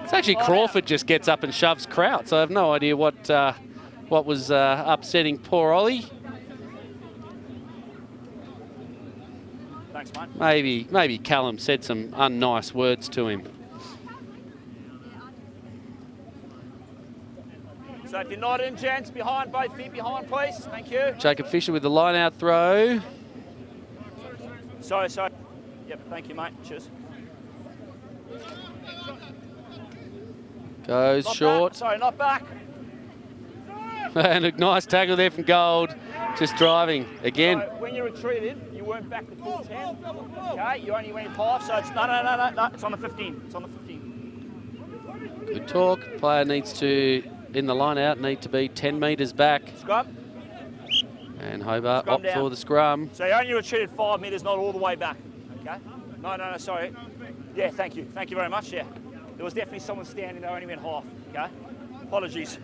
It's actually Crawford just gets up and shoves Krauts. I have no idea what was upsetting poor Ollie. Thanks, mate. Maybe Callum said some unnice words to him. So if you're not in, gents, behind, both feet behind, please. Thank you. Jacob Fisher with the line-out throw. Sorry. Yep, thank you, mate. Cheers. Goes Not short. Back. Sorry, not back. And a nice tackle there from Gold. Just driving again. So when you retreated, you weren't back to full 10. Okay, you only went half, so it's no. It's on the 15. It's on the 15. Good talk. Player needs to, in the line out, need to be 10 metres back. Scrum. And Hobart Scrum opt down. for the scrum. So you only retreated 5 metres, not all the way back. Okay? No, sorry. Yeah, thank you. Thank you very much, yeah. There was definitely someone standing there, only went half. Okay? Apologies.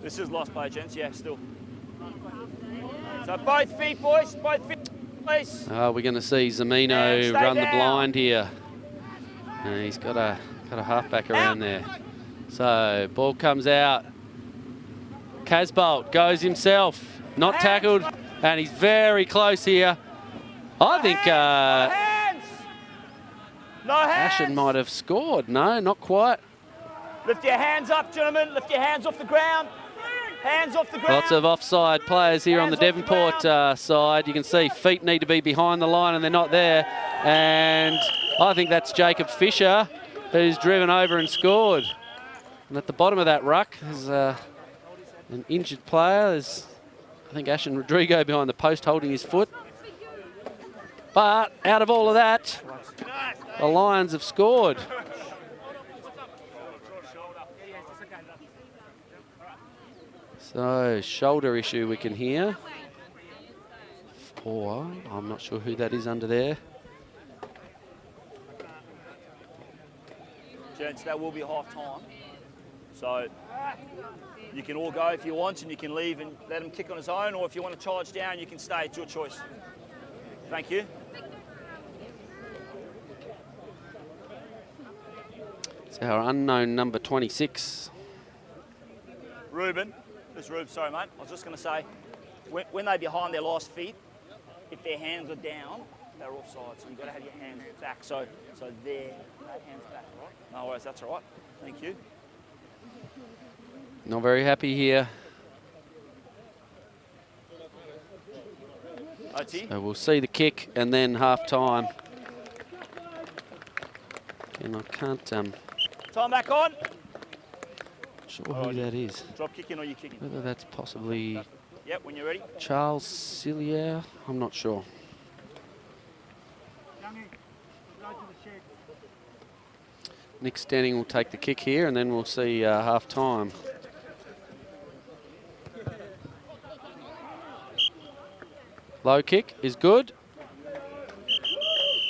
This is lost play, gents, yeah, still. So both feet, boys, both feet, please. We're going to see Zamino run the blind here. And he's got a halfback around there. So ball comes out. Casbolt goes himself, not tackled, and he's very close here. I think No hands. Ashen might have scored. No, not quite. Lift your hands up, gentlemen. Lift your hands off the ground. Hands off the ground. Lots of offside players here on the Devonport side. You can see feet need to be behind the line and they're not there. And I think that's Jacob Fisher who's driven over and scored. And at the bottom of that ruck is an injured player. There's I think Ashen Rodrigo behind the post holding his foot. But out of all of that, the Lions have scored. So, shoulder issue we can hear. Or, I'm not sure who that is under there. Gents, that will be half time. So you can all go if you want, and you can leave and let him kick on his own, or if you want to charge down, you can stay. It's your choice. Thank you. It's our unknown number 26. Ruben, sorry mate, I was just going to say, when they're behind their last feet, if their hands are down, they're offside, so you've got to have your hands back. So there, that hand's back, right? No worries, that's all right. Thank you. Not very happy here. OT. So we'll see the kick and then half time. And I can't Time back on. sure who that is. Drop kicking or you kicking? Whether that's possibly Yep, when you're ready. Charles Cillier, I'm not sure. Nick Stanning will take the kick here and then we'll see half time. Low kick is good.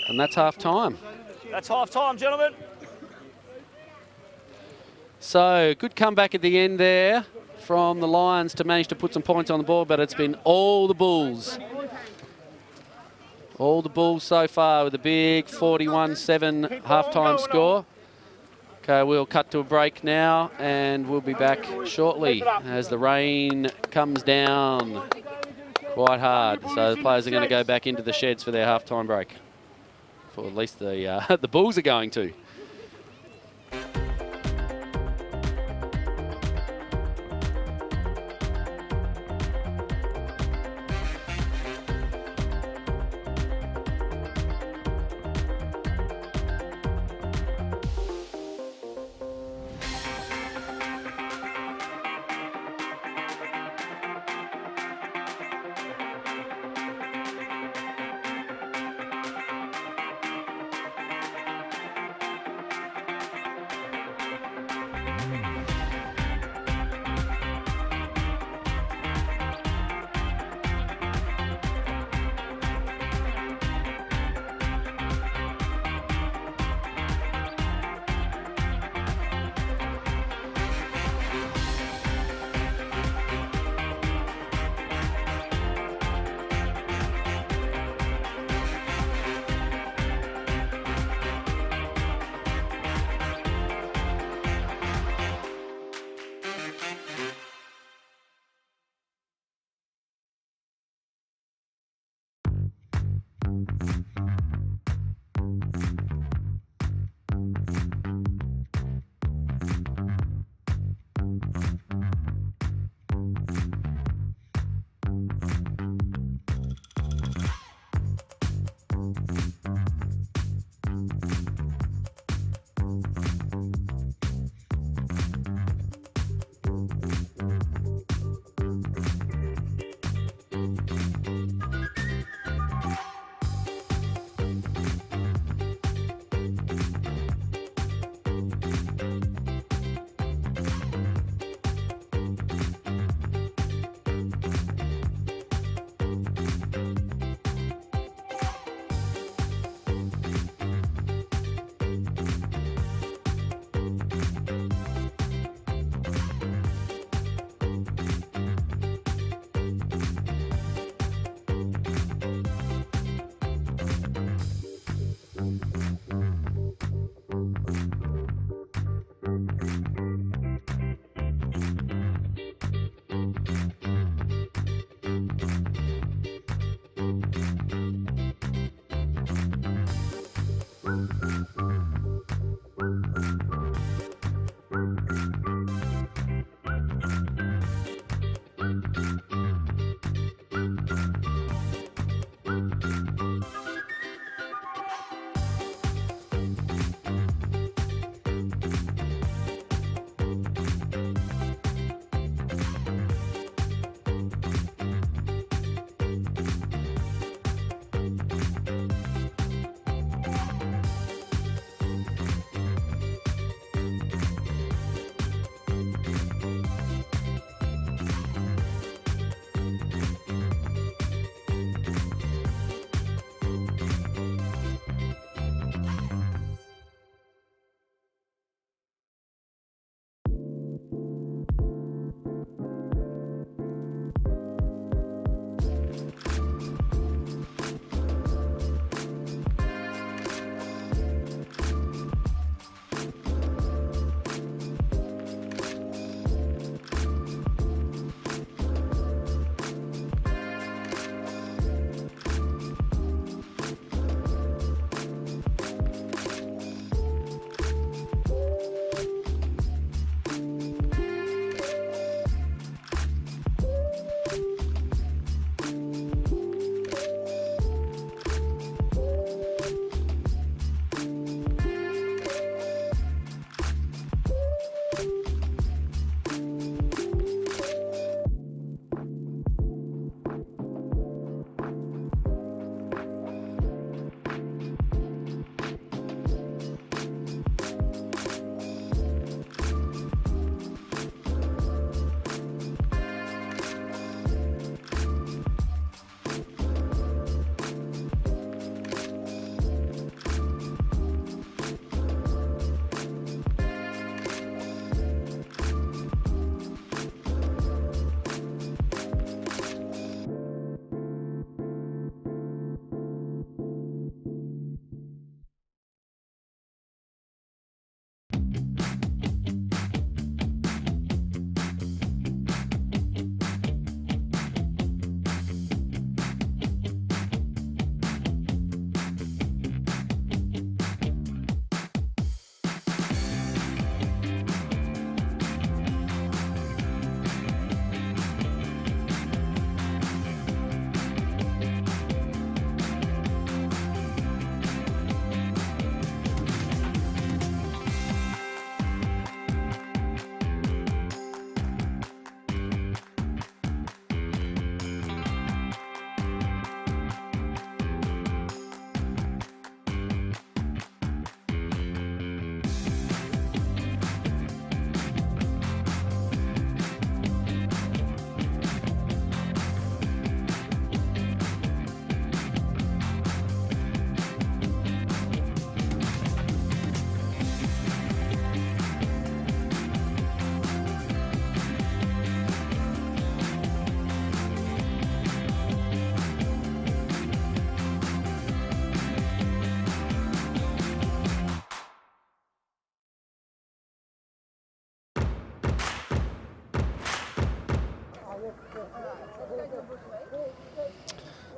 And that's half time. That's half time, gentlemen. So, good comeback at the end there from the Lions to manage to put some points on the board, but it's been all the Bulls. All the Bulls so far with a big 41-7 half-time score. Okay, we'll cut to a break now and we'll be back shortly as the rain comes down quite hard. So the players are going to go back into the sheds for their half-time break. For at least the Bulls are going to.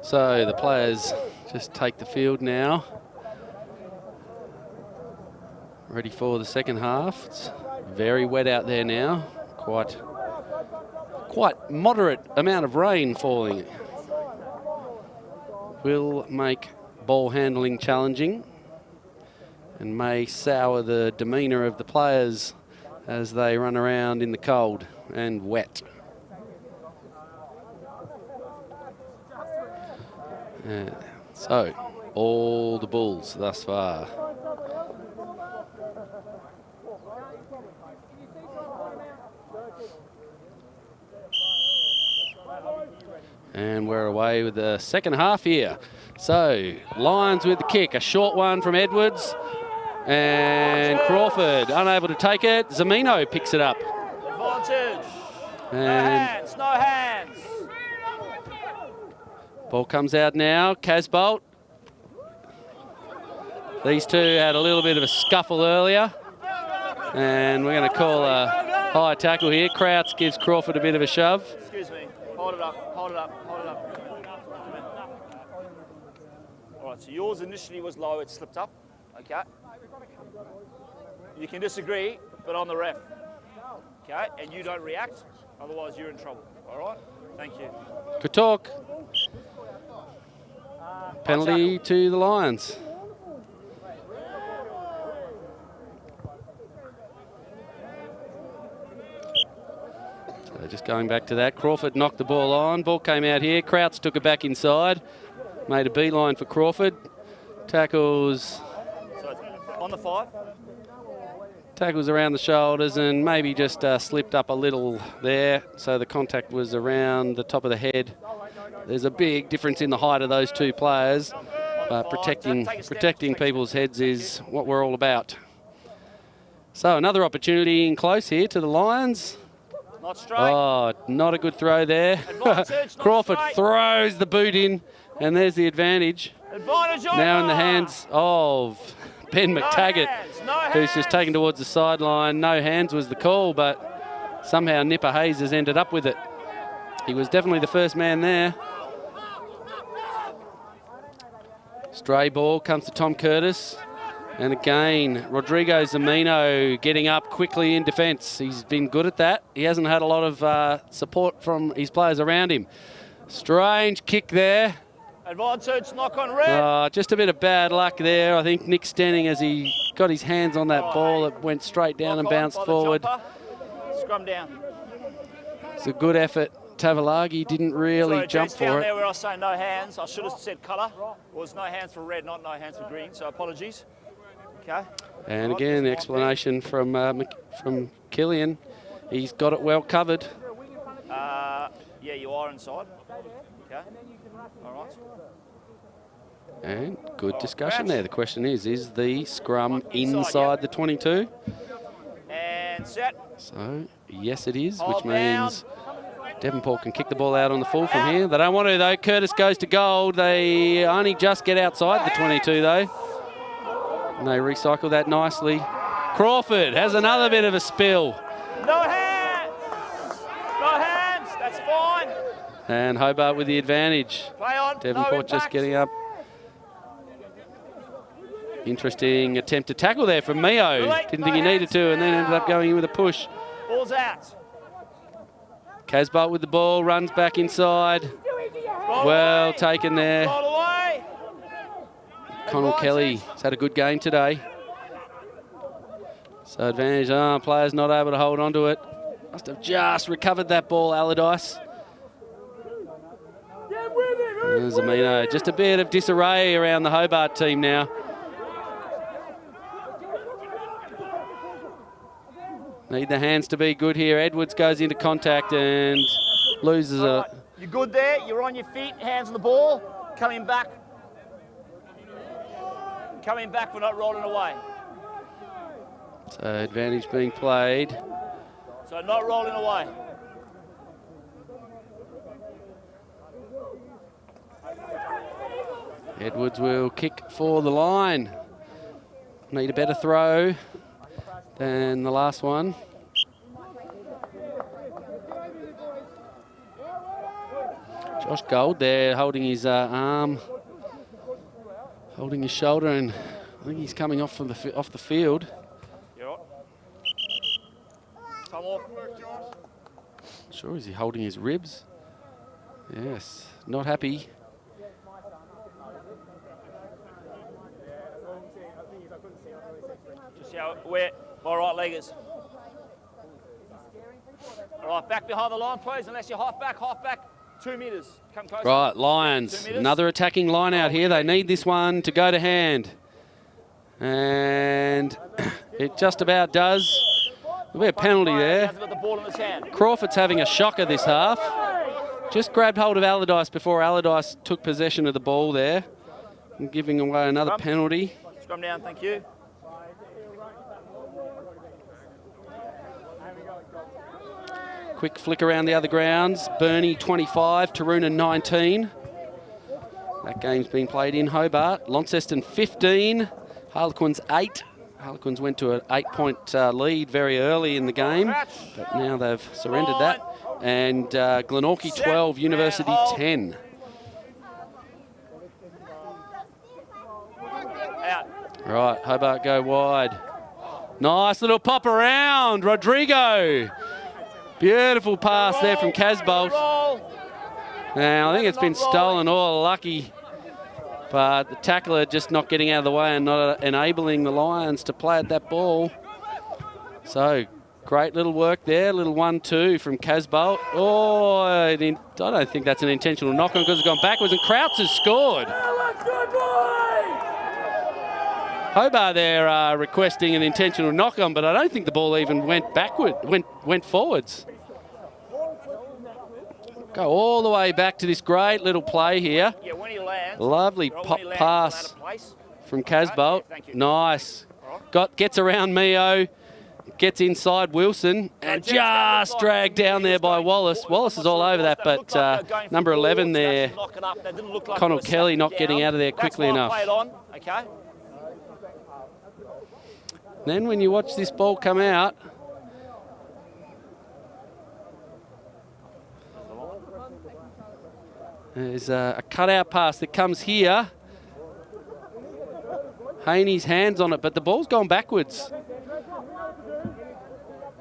So the players just take the field now. Ready for the second half. It's very wet out there now. Quite moderate amount of rain falling. Will make ball handling challenging and may sour the demeanour of the players as they run around in the cold and wet. So, all the Bulls thus far. And we're away with the second half here. So, Lions with the kick. A short one from Edwards. And Crawford unable to take it. Zamino picks it up. Advantage. And No hands. Ball comes out now. Casbolt. These two had a little bit of a scuffle earlier. And we're going to call a high tackle here. Crouch gives Crawford a bit of a shove. Excuse me. Hold it up. Hold it up. Hold it up. All right, so yours initially was low. It slipped up. Okay. You can disagree, but I'm the ref. Okay, and you don't react, otherwise you're in trouble. All right? Thank you. Good talk. Penalty to the Lions. So just going back to that, Crawford knocked the ball on. Ball came out here. Crouch took it back inside. Made a beeline for Crawford. Tackles. So on the 5. Tackles around the shoulders and maybe just slipped up a little there. So the contact was around the top of the head. There's a big difference in the height of those two players. But protecting people's heads is what we're all about. So another opportunity in close here to the Lions. Not straight. Oh, not a good throw there. Crawford throws the boot in, and there's the advantage. Advantage now in the hands of Ben McTaggart, who's just taken towards the sideline. No hands was the call, but somehow Nipper Hayes has ended up with it. He was definitely the first man there. Stray ball comes to Tom Curtis. And again, Rodrigo Zamino getting up quickly in defence. He's been good at that. He hasn't had a lot of support from his players around him. Strange kick there. Advantage, knock on red. Just a bit of bad luck there. I think Nick Stenning, as he got his hands on that ball, it went straight down and bounced forward. Scrum down. It's a good effort. Tavalagi didn't really jump for it. There where I was saying no hands, I should have said colour. It was no hands for red, not no hands for green, so apologies. Okay. And again, the explanation from Killian. He's got it well covered. Yeah, you are inside. Okay. All right. And good discussion there. The question is the scrum inside the 22? And set. So, yes it is, which means Devonport can kick the ball out on the full from here. They don't want to though. Curtis goes to goal. They only just get outside the 22 though. And they recycle that nicely. Crawford has another bit of a spill. No hands! No hands, that's fine. And Hobart with the advantage. Play on. Devonport just getting up. Interesting attempt to tackle there from Mio. Didn't think he needed to and then ended up going in with a push. Ball's out. Casbolt with the ball, runs back inside. Well taken there. Connell Kelly has had a good game today. So advantage, players not able to hold on to it. Must have just recovered that ball, Allardyce. There's Amino. Just a bit of disarray around the Hobart team now. Need the hands to be good here. Edwards goes into contact and loses it. You're good there. You're on your feet, hands on the ball. Coming back. Coming back, we're not rolling away. So advantage being played. So not rolling away. Edwards will kick for the line. Need a better throw than the last one. Josh Gold there holding his arm, holding his shoulder, and I think he's coming off from off the field. You're right. Come off. Sure, is he holding his ribs? Yes, not happy. Just where my right leg is. All right, back behind the line, please. Unless you half back. 2 metres. Come closer. Right, Lions. Another attacking line out here. They need this one to go to hand. And it just about does. There'll be a penalty there. Crawford's having a shocker this half. Just grabbed hold of Allardyce before Allardyce took possession of the ball there. And giving away another penalty. Scrum down, thank you. Quick flick around the other grounds. Burnie 25, Taruna 19. That game's been played in Hobart. Launceston 15, Harlequins 8. Harlequins went to an 8-point lead very early in the game, but now they've surrendered that. And Glenorchy 12, University 10. Right, Hobart go wide. Nice little pop around, Rodrigo. Beautiful pass there from Casbolt. Now, I think it's been stolen all lucky, but the tackler just not getting out of the way and not enabling the Lions to play at that ball. So, great little work there, little 1-2 from Casbolt. Oh, I don't think that's an intentional knock-on because it's gone backwards, and Krauts has scored. Hobart there requesting an intentional knock-on, but I don't think the ball even went backward, went forwards. Go all the way back to this great little play here. Yeah, when he lands, lovely pop pass from Casbolt. Nice. Gets around Mio, gets inside Wilson, and just dragged down there by Wallace. Wallace is all over that, but number 11 there, Connell Kelly, not getting out of there quickly enough. Then when you watch this ball come out, there's a cutout pass that comes here. Haney's hands on it, but the ball's gone backwards.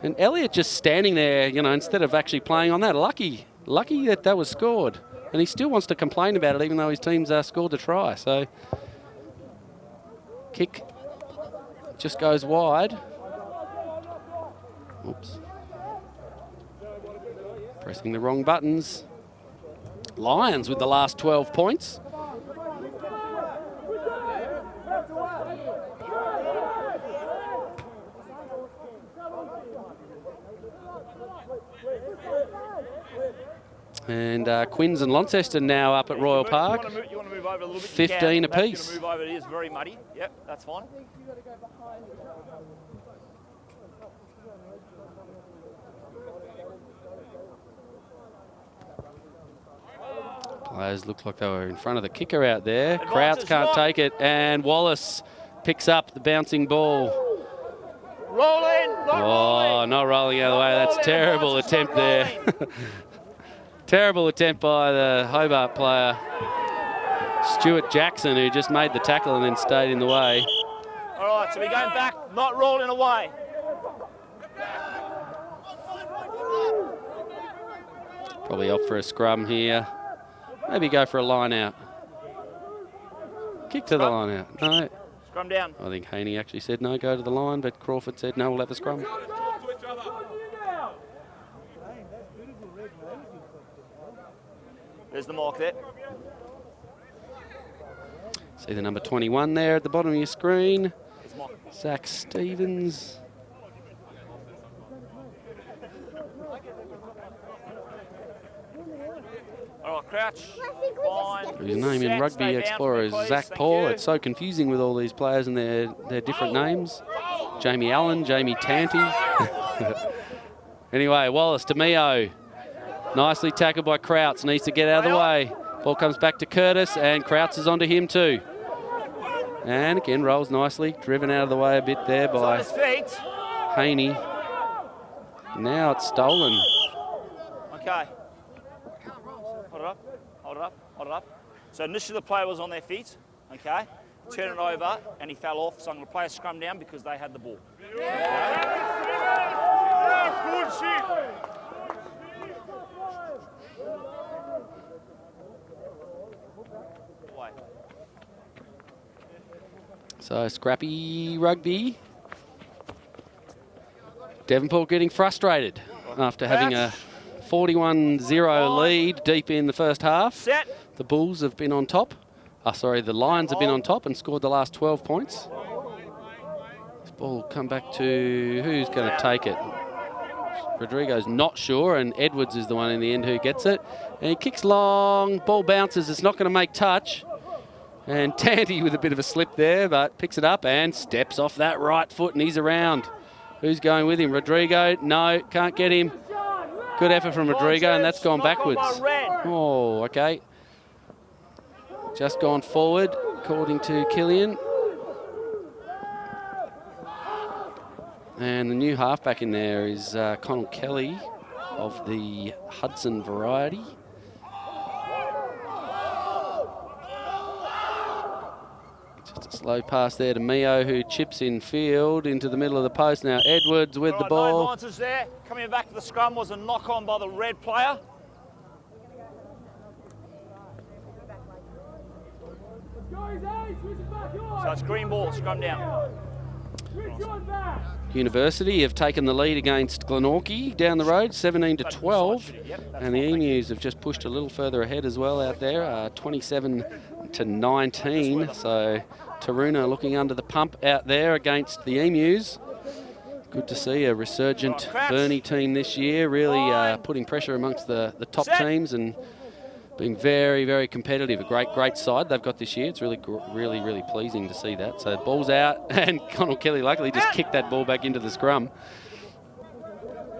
And Elliott just standing there, you know, instead of actually playing on that. Lucky that that was scored. And he still wants to complain about it, even though his team's scored a try. So, kick just goes wide. Oops. Pressing the wrong buttons. Lions with the last 12 points. And Quinns and Launceston now up at Royal Park. You want to move over a little bit? 15 apiece. Move over. It is very muddy. Yep, that's fine. Players look like they were in front of the kicker out there. Krauts can't take it, and Wallace picks up the bouncing ball. Rolling, not rolling out of the way. That's a terrible attempt there. Terrible attempt by the Hobart player, Stuart Jackson, who just made the tackle and then stayed in the way. All right, so we're going back, not rolling away. Probably opt for a scrum here. Maybe go for a line out. Kick to the line out. No. Scrum down. I think Haney actually said no, go to the line, but Crawford said no, we'll have the scrum. There's the mark there. See the number 21 there at the bottom of your screen. Zach Stevens. All right, crouch. Fine. His name in Rugby Explorer is Zach Paul. It's so confusing with all these players and their different names. Jamie Allen, Jamie Tanti. Anyway, Wallace to Mio. Nicely tackled by Krauts. Needs to get out of the way. Ball comes back to Curtis, and Krauts is onto him too. And again, rolls nicely. Driven out of the way a bit there by Haney. Now it's stolen. Okay. Hold it up, hold it up, hold it up. So initially the player was on their feet, okay? Turn it over and he fell off, so I'm going to play a scrum down because they had the ball. Good shit. Away. So scrappy rugby. Devonport getting frustrated after having a 41-0 lead deep in the first half. Set. The Bulls have been on top. The Lions have been on top and scored the last 12 points. This ball will come back to who's going to take it. Rodrigo's not sure, and Edwards is the one in the end who gets it. And he kicks long, ball bounces, it's not going to make touch. And Tanti with a bit of a slip there, but picks it up and steps off that right foot, and he's around. Who's going with him? Rodrigo? No, can't get him. Good effort from Rodrigo, and that's gone backwards. Oh, okay. Just gone forward, according to Killian. And the new halfback in there is Connell Kelly of the Hudson variety. Just a slow pass there to Mio, who chips in field into the middle of the post. Now Edwards with the ball. No advances there. Coming back to the scrum was a knock on by the red player. So it's green ball, scrum down. University have taken the lead against Glenorchy down the road, 17-12, and the Emus have just pushed a little further ahead as well out there, 27-19. So Taruna looking under the pump out there against the Emus. Good to see a resurgent Burnie team this year, really putting pressure amongst the top teams and being very, very competitive. A great side they've got this year. It's really pleasing to see that. So ball's out, and Connell Kelly luckily just kicked that ball back into the scrum.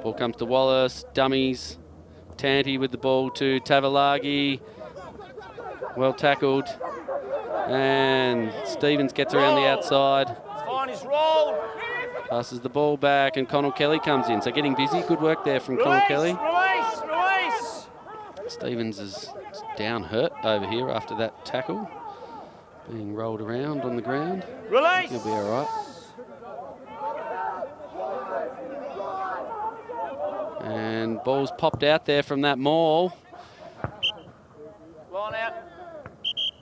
Ball comes to Wallace, dummies. Tanti with the ball to Tavalagi. Well tackled. And Stevens gets around the outside. It's fine, he's rolled. Passes the ball back, and Connell Kelly comes in. So getting busy. Good work there from Connell Kelly. Release. Stevens is down hurt over here after that tackle. Being rolled around on the ground. Release. He'll be all right. And ball's popped out there from that maul. Line out.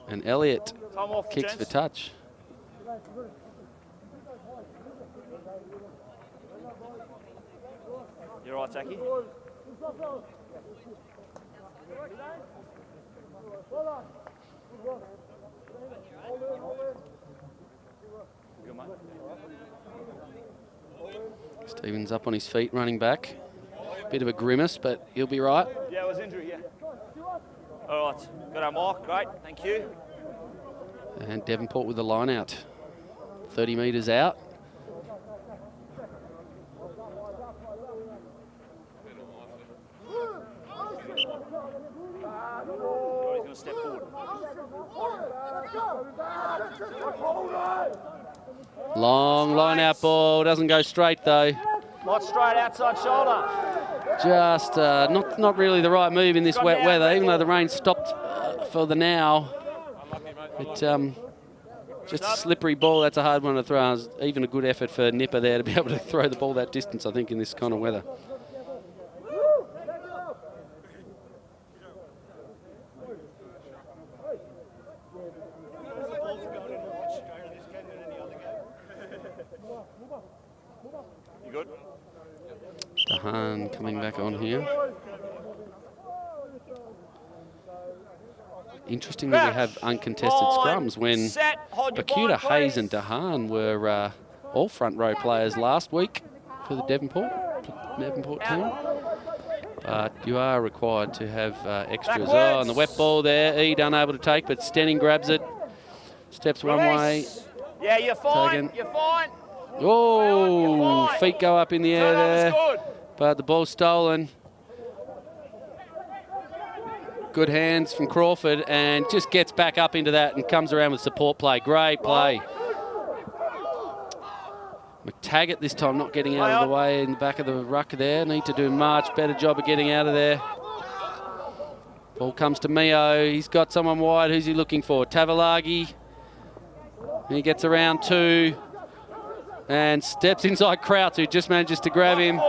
And Elliott Time off, kicks gents. for touch. You're right, Zachy. Good, mate. Stevens up on his feet, running back. Bit of a grimace, but he'll be right. Yeah, it was injury, yeah. All right. Got our mark. Great. Thank you. And Devonport with the line out. 30 metres out. He's going to step forward. Long line out ball. Doesn't go straight, though. Not straight outside shoulder. Just not really the right move in this wet weather, even though the rain stopped for the now. It's just a slippery ball. That's a hard one to throw. It's even a good effort for Nipper there to be able to throw the ball that distance, I think, in this kind of weather. You good? Dahan coming back on here. Interesting that we have uncontested scrums when Bakuta, Hayes and Dahan were all front row players last week for the Devonport team. But you are required to have extras. Oh, and the wet ball there, Eade unable to take, but Stenning grabs it, steps one way. Yeah, you're fine, Taken. you're fine. Oh, feet go up in the air there, Good. but the ball's stolen. Good hands from Crawford and just gets back up into that and comes around with support play. Great play. McTaggart this time not getting out of the way in the back of the ruck there. Need to do a much better job of getting out of there. Ball comes to Mio. He's got someone wide. Who's he looking for? Tavalagi. He gets around 2 and steps inside Krauts, who just manages to grab him.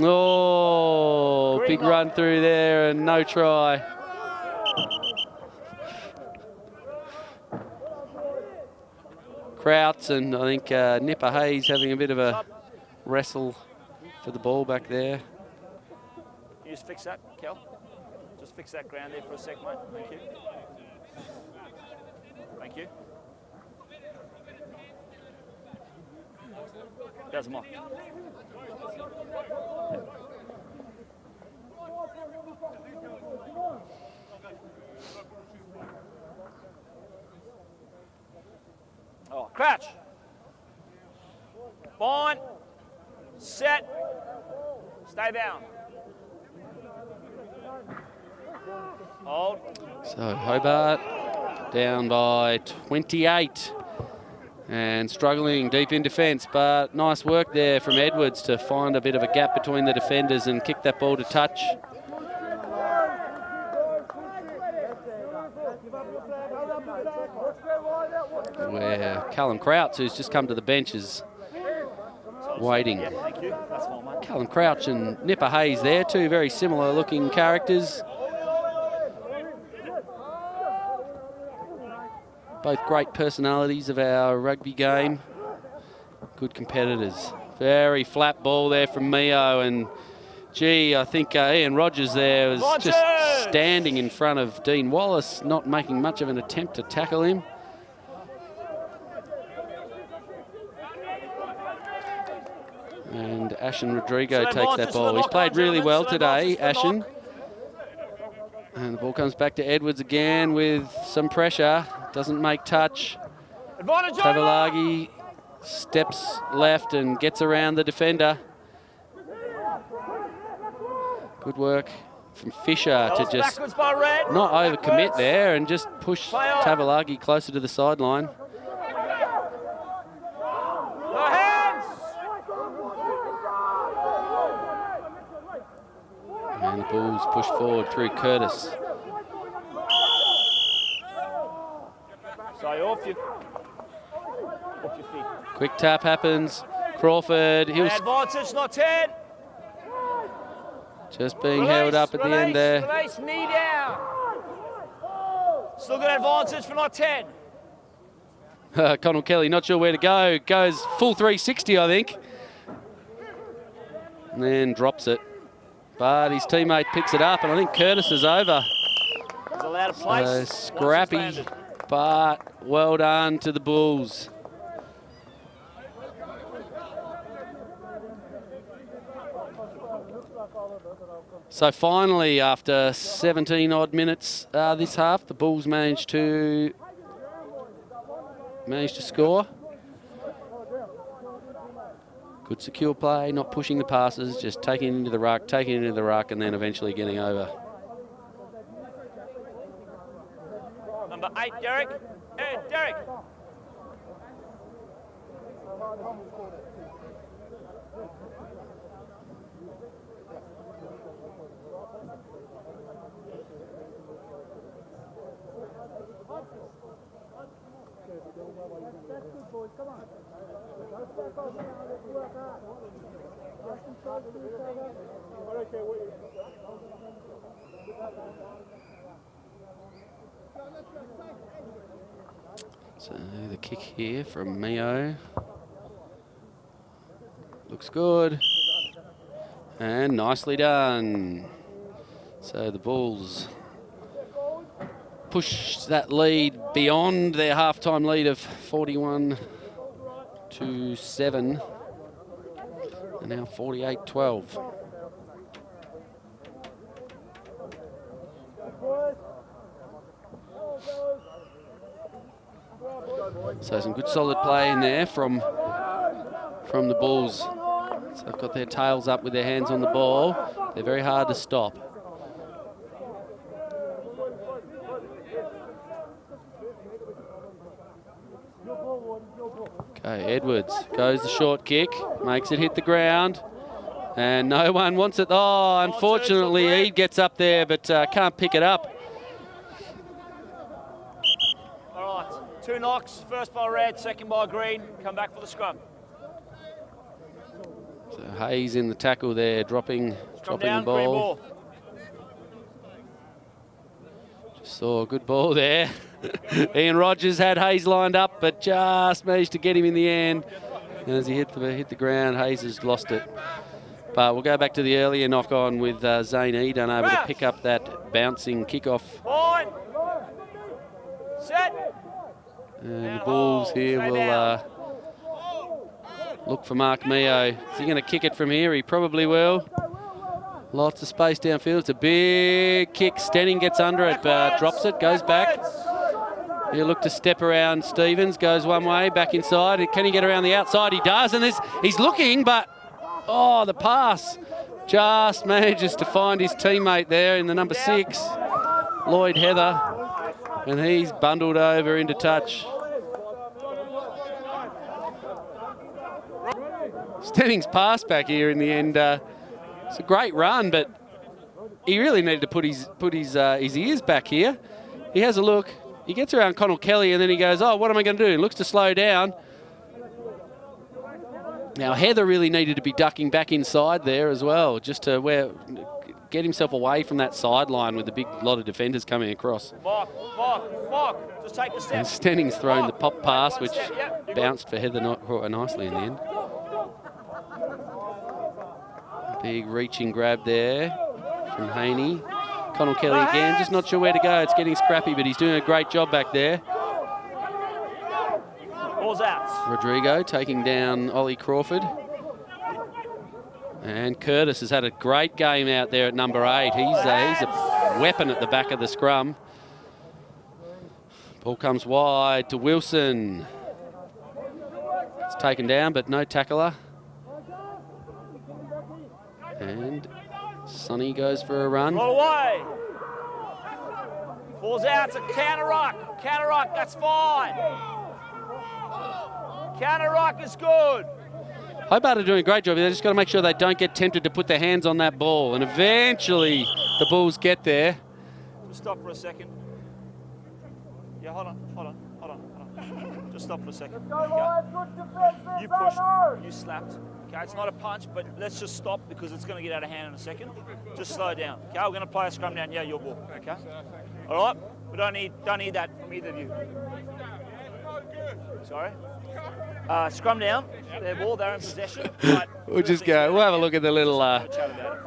Oh, big run through there and no try. Krauts and I think Nipper Hayes having a bit of a wrestle for the ball back there. You just fix that, Kel. Just fix that ground there for a sec, mate. Thank you. Thank you. There's more. Oh, crouch. Bind. Set. Stay down. Hold. So Hobart down by 28 and struggling deep in defence, but nice work there from Edwards to find a bit of a gap between the defenders and kick that ball to touch. Where Callum Crouch, who's just come to the bench, is waiting. Yeah, thank you. That's fine, mate. Callum Crouch and Nipper Hayes there, two very similar looking characters. Both great personalities of our rugby game. Good competitors. Very flat ball there from Mio, and gee, I think Ian Rogers there was just standing in front of Dean Wallace, not making much of an attempt to tackle him. And Ashen Rodrigo takes that ball. He's played really well today, Ashen. And the ball comes back to Edwards again with some pressure. Doesn't make touch. Tavalagi steps left and gets around the defender. Good work from Fisher to just not overcommit there and just push Tavalagi closer to the sideline. And the Bulls push forward through Curtis. So off your feet. Quick tap happens. Crawford, he was advantage, not 10. Just being held up at the end there. Release, knee down. Still got advantage for not 10. Connell Kelly, not sure where to go. Goes full 360, I think. And then drops it. But his teammate picks it up, and I think Curtis is over. He's allowed a place. Scrappy, but well done to the Bulls. So finally, after 17 odd minutes this half, the Bulls managed to score. Good secure play, not pushing the passes, just taking it into the ruck, and then eventually getting over. Number 8, Derek. Hey, Derek. So the kick here from Mio. Looks good. And nicely done. So the Bulls push that lead beyond their halftime lead of 41-7. And now 48-12. So some good solid play in there from the Bulls. So they've got their tails up with their hands on the ball. They're very hard to stop. Okay, Edwards goes the short kick, makes it hit the ground. And no one wants it. Oh, unfortunately, he gets up there but can't pick it up. All right, 2 knocks, first by red, second by green. Come back for the scrum. So Hayes in the tackle there, dropping Down, the ball. Just saw a good ball there. Ian Rogers had Hayes lined up, but just managed to get him in the end. And as he hit the ground, Hayes has lost it. But we'll go back to the earlier knock-on with Zane Eade unable to pick up that bouncing kickoff. Line. Set. And the Bulls here will look for Mark Mio. Is he going to kick it from here? He probably will. Lots of space downfield. It's a big kick. Stenning gets under it, drops it, goes back. He'll look to step around Stevens, goes one way, back inside. Can he get around the outside? He does, and he's looking, but oh, the pass just manages to find his teammate there in the number 6, Lloyd Heather, and he's bundled over into touch. Stenning's pass back here in the end. It's a great run, but he really needed to put his ears back here. He has a look. He gets around Connell Kelly, and then he goes, oh, what am I going to do? He looks to slow down. Now, Heather really needed to be ducking back inside there as well, just to get himself away from that sideline with a big lot of defenders coming across. Mark. Just take the step. And Stenning's thrown the pop pass, which bounced for Heather nicely in the end. Big reaching grab there from Haney. Connell Kelly again, just not sure where to go. It's getting scrappy, but he's doing a great job back there. Ball's out. Rodrigo taking down Ollie Crawford. And Curtis has had a great game out there at number 8. He's a weapon at the back of the scrum. Ball comes wide to Wilson. It's taken down, but no tackler. And Sonny goes for a run. Roll away. Ball's out. It's a counter rock. Counter rock, that's fine. Counter rock is good. Hobart are doing a great job. They've just got to make sure they don't get tempted to put their hands on that ball. And eventually the Bulls get there. Just stop for a second. Yeah, hold on. Just stop for a second. Okay. You pushed, you slapped. Okay, it's not a punch, but let's just stop because it's going to get out of hand in a second. Just slow down. Okay, we're going to play a scrum down. Yeah, your ball. Okay. All right. We don't need that from either of you. Sorry. Scrum down. Their ball. They're in possession. But we'll just go. We'll have a look at the little.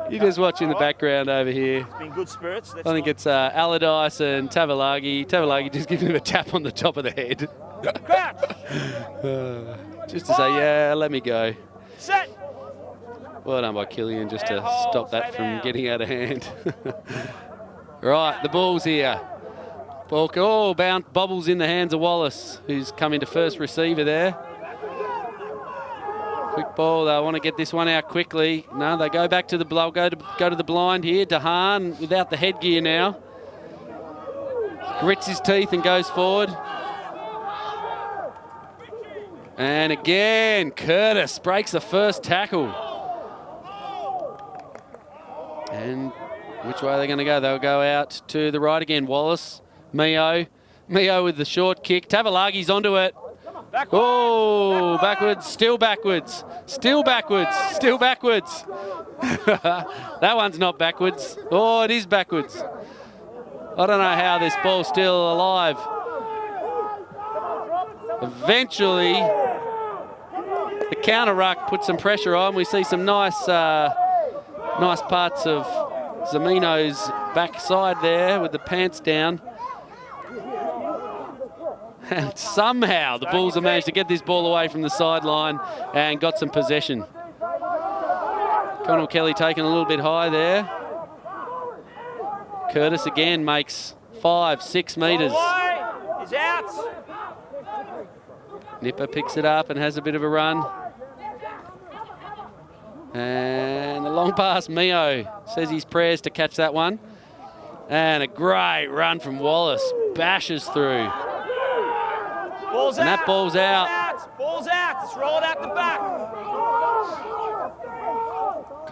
You're just watching the background over here. It's been good spirits. I think it's Allardyce and Tavalagi. Tavalagi just giving him a tap on the top of the head. Crouch. Just to say, yeah, let me go. Set. Well done by Killian just to stop that from getting out of hand. Right, the ball's here. Ball, bobbles in the hands of Wallace, who's come into first receiver there. Quick ball, they want to get this one out quickly. No, they go back to the go to the blind here. Dehan without the headgear now. Grits his teeth and goes forward. And again, Curtis breaks the first tackle. And which way are they going to go? They'll go out to the right again. Wallace, Mio with the short kick. Tavalagi's onto it. Oh, backwards, still backwards. Still backwards. That one's not backwards. Oh, it is backwards. I don't know how this ball's still alive. Eventually, the counter ruck puts some pressure on. We see some nice parts of Zamino's backside there with the pants down. And somehow the Bulls have managed to get this ball away from the sideline and got some possession. Connell Kelly taking a little bit high there. Curtis again makes 5-6 metres. He's out. Nipper picks it up and has a bit of a run. And the long pass, Mio says his prayers to catch that one. And a great run from Wallace, bashes through. Ball's and out. that ball's out. Ball's out. It's rolled out the back.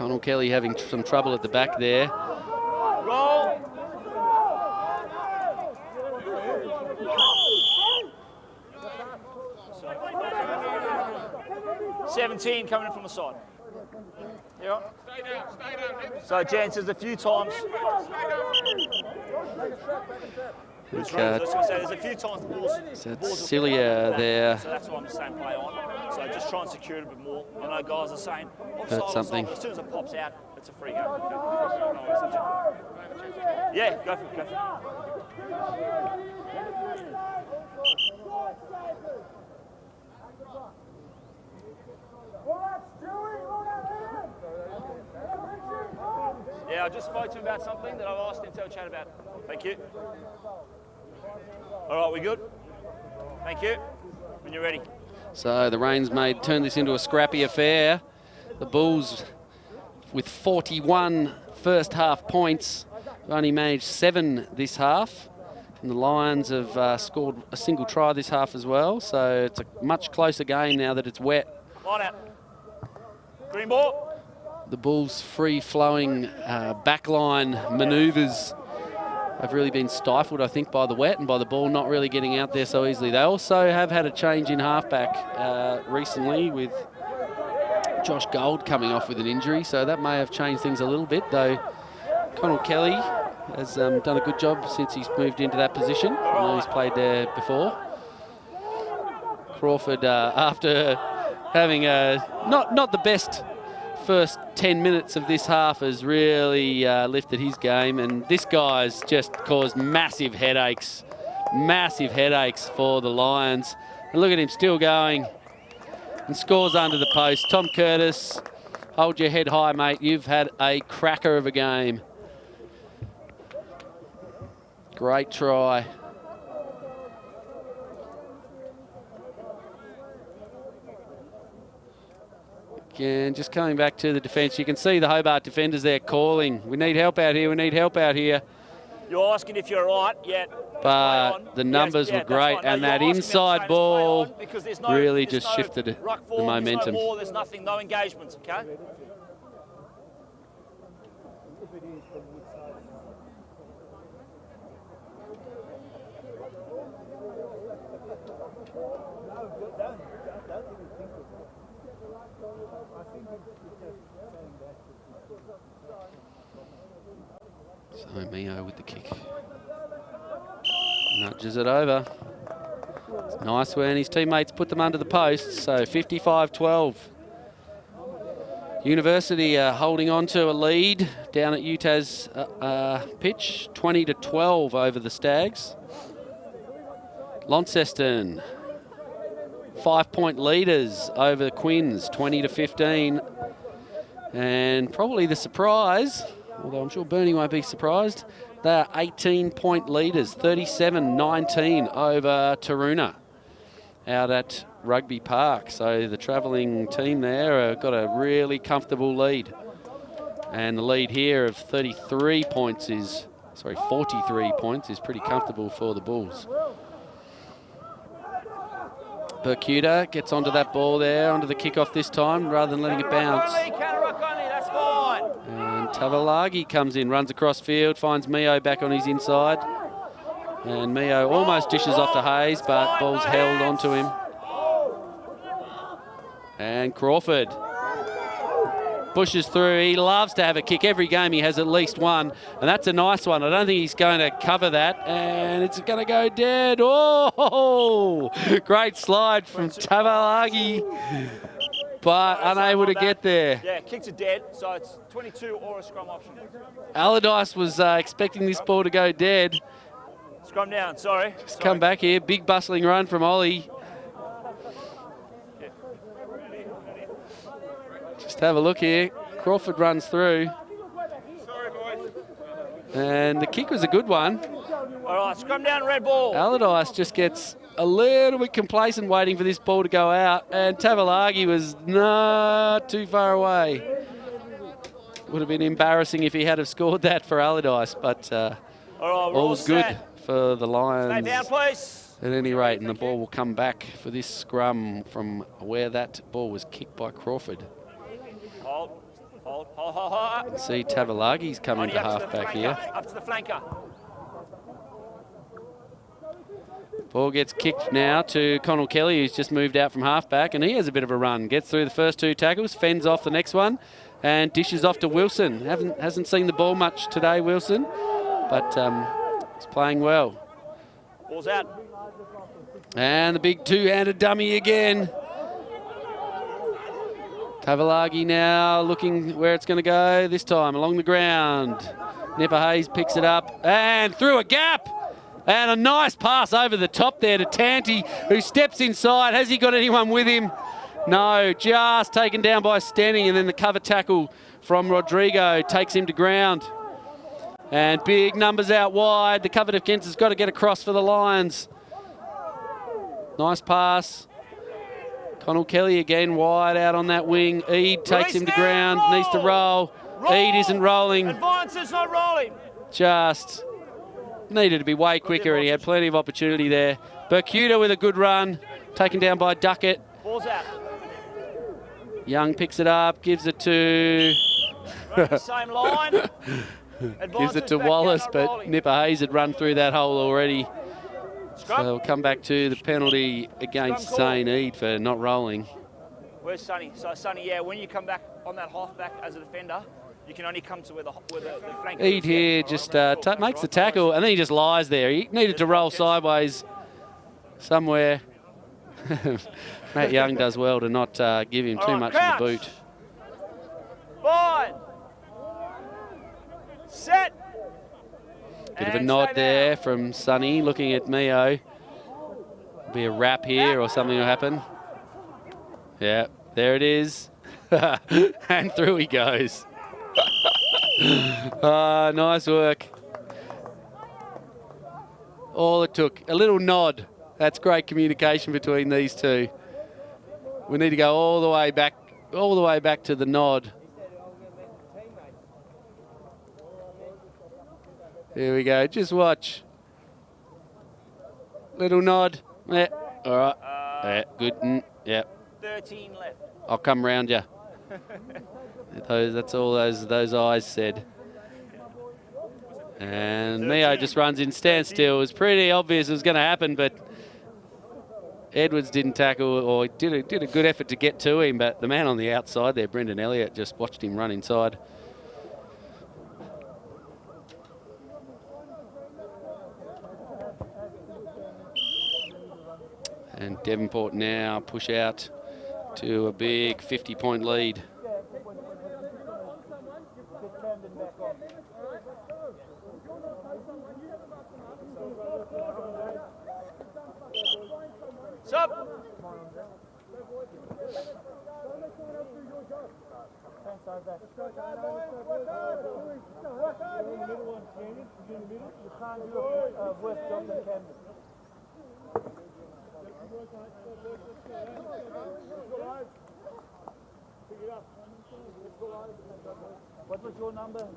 Connell Kelly having some trouble at the back there. Roll. 17 coming in from the side. Yeah. So, gents, there's a few times. There's a few times the balls Cilia there. So that's why I'm just saying play on. So just try and secure it a bit more. I know guys are saying Hurt something. As soon as it pops out, it's a free go. Yeah, go for it. Go for it. Yeah, I just spoke to him about something that I've asked him to have a chat about. Thank you. All right, we good? Thank you. When you're ready. So the rain's turned this into a scrappy affair. The Bulls, with 41 first half points, have only managed 7 this half. And the Lions have scored a single try this half as well. So it's a much closer game now that it's wet. Line out. Green ball. The Bulls' free-flowing backline manoeuvres have really been stifled, I think, by the wet and by the ball not really getting out there so easily. They also have had a change in halfback recently with Josh Gold coming off with an injury, so that may have changed things a little bit, though Connell Kelly has done a good job since he's moved into that position. I know he's played there before. Crawford, after having not the best first 10 minutes of this half, has really lifted his game, and this guy's just caused massive headaches for the Lions. And look at him still going and scores under the post. Tom Curtis, hold your head high, mate. You've had a cracker of a game. Great try. Again, just coming back to the defence, you can see the Hobart defenders there calling, we need help out here, we need help out here. You're asking if you're right, yeah. But the numbers were great, and that inside ball really just shifted the momentum. There's nothing, no engagements, okay? So Mio with the kick. Nudges it over. It's nice when his teammates put them under the post. So 55-12. University holding on to a lead down at Utah's pitch. 20-12 over the Stags. Launceston, 5-point leaders over the Quins, 20-15. And probably the surprise, although I'm sure Bernie won't be surprised, they are 18-point leaders, 37-19 over Taroona out at Rugby Park. So the travelling team there have got a really comfortable lead. And the lead here of 43 points is, sorry, 43 points is pretty comfortable for the Bulls. Bercuda gets onto that ball there, onto the kickoff this time, rather than letting it bounce. And Tavalagi comes in, runs across field, finds Mio back on his inside. And Mio almost dishes off to Hayes, but ball's held onto him. And Crawford pushes through. He loves to have a kick. Every game he has at least one, and that's a nice one. I don't think he's going to cover that, and it's going to go dead. Oh, great slide from Tavalagi, but unable to get there. Yeah, kicks it dead, so it's 22 or a scrum option. Allardyce was expecting this ball to go dead. Scrum down, sorry. Just come back here. Big bustling run from Ollie. Just have a look here. Crawford runs through. And the kick was a good one. All right, scrum down, red ball. Allardyce just gets a little bit complacent waiting for this ball to go out. And Tavalagi was not too far away. Would have been embarrassing if he had have scored that for Allardyce. But all was good for the Lions. Stay down, please. At any rate, and the ball will come back for this scrum from where that ball was kicked by Crawford. Hold, hold. See Tavalagi's coming to half-back here. Up to the flanker. Ball gets kicked now to Connell Kelly, who's just moved out from half-back, and he has a bit of a run. Gets through the first 2 tackles, fends off the next one, and dishes off to Wilson. Hasn't seen the ball much today, Wilson, but he's playing well. Ball's out. And the big 2-handed dummy again. Tavalagi now looking where it's going to go this time, along the ground. Nipper Hayes picks it up and through a gap. And a nice pass over the top there to Tanti, who steps inside. Has he got anyone with him? No, just taken down by Stenning, and then the cover tackle from Rodrigo takes him to ground. And big numbers out wide. The cover defence has got to get across for the Lions. Nice pass. Connell Kelly again wide out on that wing. Eade takes him to ground, needs to roll. Eade isn't rolling. Advance is not rolling. Just needed to be way quicker, and he had plenty of opportunity there. Bercuda with a good run, taken down by Duckett. Ball's out. Young picks it up, gives it to... Same line. gives it to Wallace, but Nipper Hayes had run through that hole already. So we'll come back to the penalty against Zane Eade for not rolling. Where's Sonny? So Sonny, yeah, when you come back on that half-back as a defender, you can only come to where the flank is. Eade here just makes the tackle, and then he just lies there. He needed to roll sideways somewhere. Matt Young does well to not give him too much of the boot. Fine. Set. Bit of a nod there from Sonny, looking at Mio. Be a wrap here or something will happen. Yeah, there it is. And through he goes. Nice work. All it took, a little nod. That's great communication between these two. We need to go all the way back to the nod. Here we go, just watch. Little nod. Yeah, all right. Yeah, good. Yeah. 13 left. I'll come round you. That's all those eyes said. And Mio just runs in standstill. It was pretty obvious it was going to happen, but Edwards didn't tackle, or did a good effort to get to him, but the man on the outside there, Brendan Elliott, just watched him run inside. And Devonport now push out to a big 50-point lead. Sup? What was your number?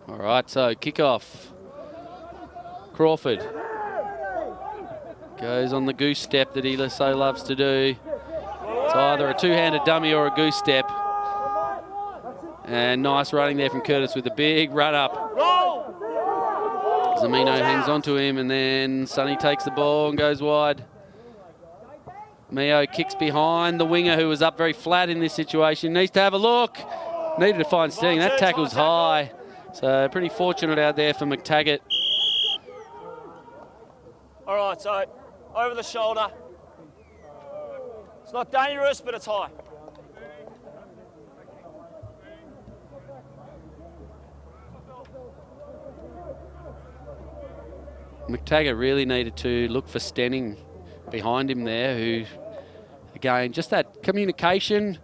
All right, so kick-off. Crawford goes on the goose step that he so loves to do. It's either a two-handed dummy or a goose step. And nice running there from Curtis with a big run up. Zamino hangs onto him, and then Sonny takes the ball and goes wide. Mio kicks behind the winger, who was up very flat in this situation. Needs to have a look. Needed to find Sting. That tackle's high. So pretty fortunate out there for McTaggart. All right, so over the shoulder. It's not dangerous, but it's high. McTaggart really needed to look for Stenning behind him there, who, again, just that communication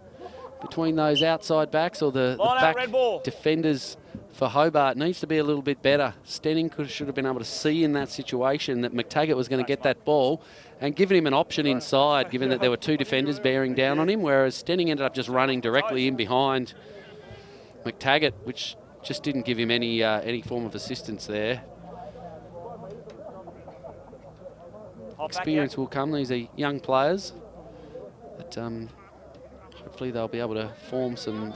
between those outside backs or the back defenders for Hobart needs to be a little bit better. Stenning should have been able to see in that situation that McTaggart was going to get that ball and given him an option inside, given that there were two defenders bearing down on him, whereas Stenning ended up just running directly in behind McTaggart, which just didn't give him any form of assistance there. Experience will come. These are young players. But hopefully they'll be able to form some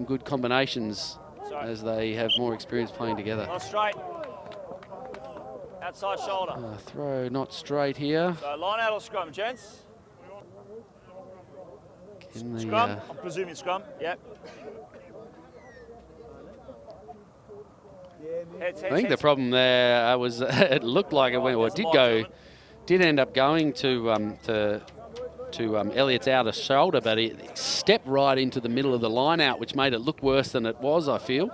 good combinations as they have more experience playing together. Not straight. Outside shoulder. Throw not straight here. So line out or scrum, gents. Scrum, I'm presuming scrum, yep. Heads, I think the problem there was it looked like it went, well, it did end up going to Elliott's outer shoulder, but it stepped right into the middle of the line out, which made it look worse than it was, I feel.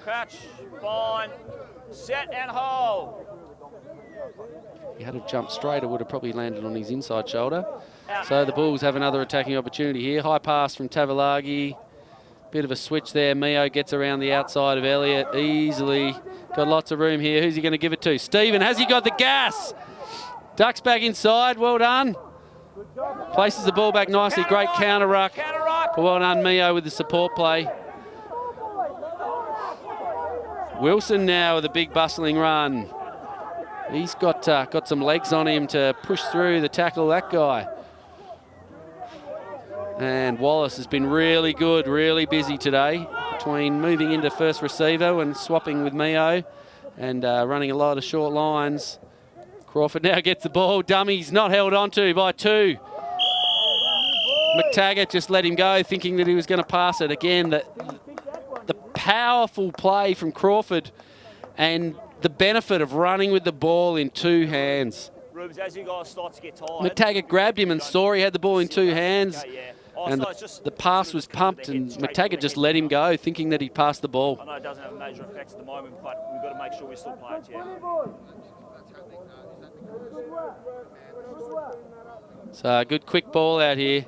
Crouch, bind, set and hold. He had to jump straight, it would have probably landed on his inside shoulder. So the Bulls have another attacking opportunity here. High pass from Tavalagi. Bit of a switch there. Mio gets around the outside of Elliott easily. Got lots of room here. Who's he going to give it to? Stephen, has he got the gas? Ducks back inside. Well done. Places the ball back nicely. Great counter ruck. Well done, Mio, with the support play. Wilson now with a big bustling run. He's got some legs on him to push through the tackle that guy. And Wallace has been really good, really busy today between moving into first receiver and swapping with Mio and running a lot of short lines. Crawford now gets the ball. Dummy's not held onto by 2. McTaggart just let him go, thinking that he was going to pass it. Again, the powerful play from Crawford and the benefit of running with the ball in 2 hands. Rubes, as you guys start to get tired, McTaggart grabbed him and saw he had the ball in 2 hands. And the pass was pumped and McTaggart just let him go, thinking that he'd passed the ball. I know it doesn't have major effects at the moment, but we've got to make sure we still play it, So a good quick ball out here.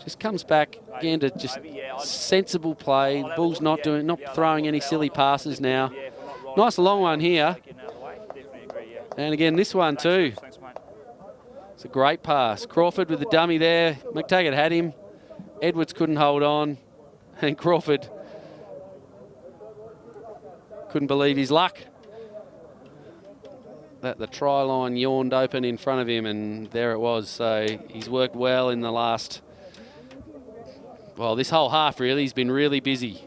Just comes back again to just sensible play. The Bulls not throwing any silly passes now. Nice long one here. And again, this one too. It's a great pass. Crawford with the dummy there. McTaggart had him. Edwards couldn't hold on. And Crawford couldn't believe his luck. That the try line yawned open in front of him, and there it was. So he's worked well in the last, well, this whole half really. He's been really busy.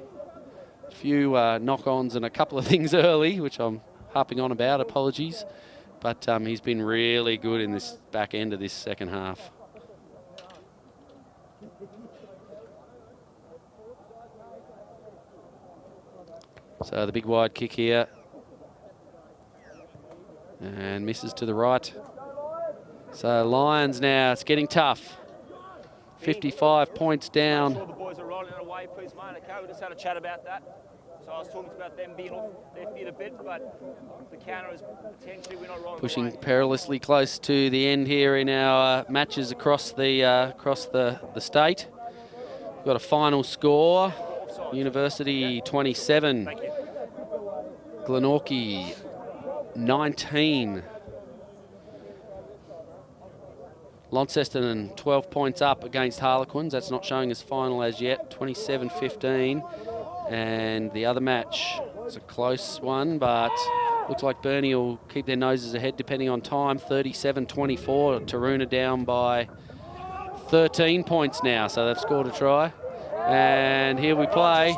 A few knock-ons and a couple of things early, which I'm harping on about, apologies. But he's been really good in this back end of this second half. So the big wide kick here. And misses to the right. So Lions now, it's getting tough. 55 points down. I'm sure the boys are rolling it away, please, mate. Okay, we just had a chat about that. So I was talking about them being off their feet a bit, but the counter is potentially we're not rolling pushing away. Perilously close to the end here in our matches across the state. We've got a final score. University 27. Glenorchy 19. Launceston 12 points up against Harlequins. That's not showing us final as yet. 27-15. And the other match is a close one, but looks like Burnie will keep their noses ahead depending on time. 37-24. Taroona down by 13 points now, so they've scored a try. And here we play.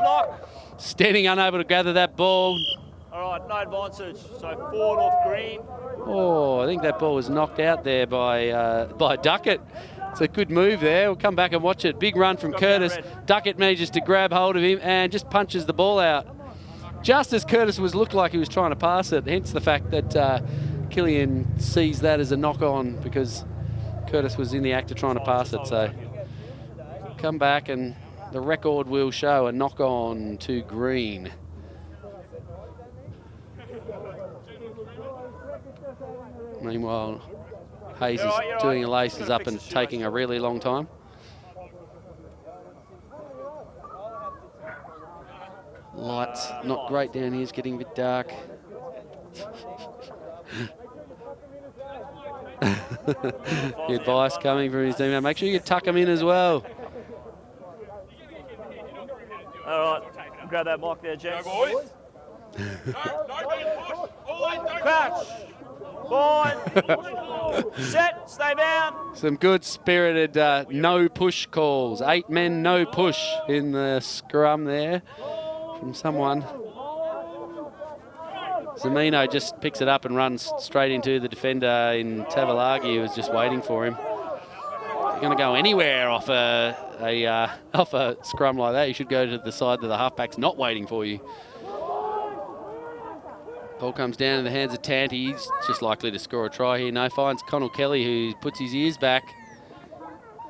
Standing unable to gather that ball. All right, no advantage. So forward off green. Oh, I think that ball was knocked out there by Duckett. It's a good move there. We'll come back and watch it. Big run from Curtis. Duckett manages to grab hold of him and just punches the ball out. Just as Curtis looked like he was trying to pass it, hence the fact that Killian sees that as a knock-on because Curtis was in the act of trying to pass it. So come back and the record will show a knock-on to green. Meanwhile, Hayes is doing the laces up and taking a really long time. Lights not great down here, it's getting a bit dark. The advice coming from his team. Make sure you tuck him in as well. All right, grab that mark there, gents. Crouch. Forward. Set. Stay down. Some good spirited no push calls. 8 men, no push in the scrum there from someone. Zamino just picks it up and runs straight into the defender in Tavalagi, who was just waiting for him. You're going to go anywhere off off a scrum like that, you should go to the side that the halfback's not waiting for you. Ball comes down in the hands of Tanti. He's just likely to score a try here. No, finds Connell Kelly, who puts his ears back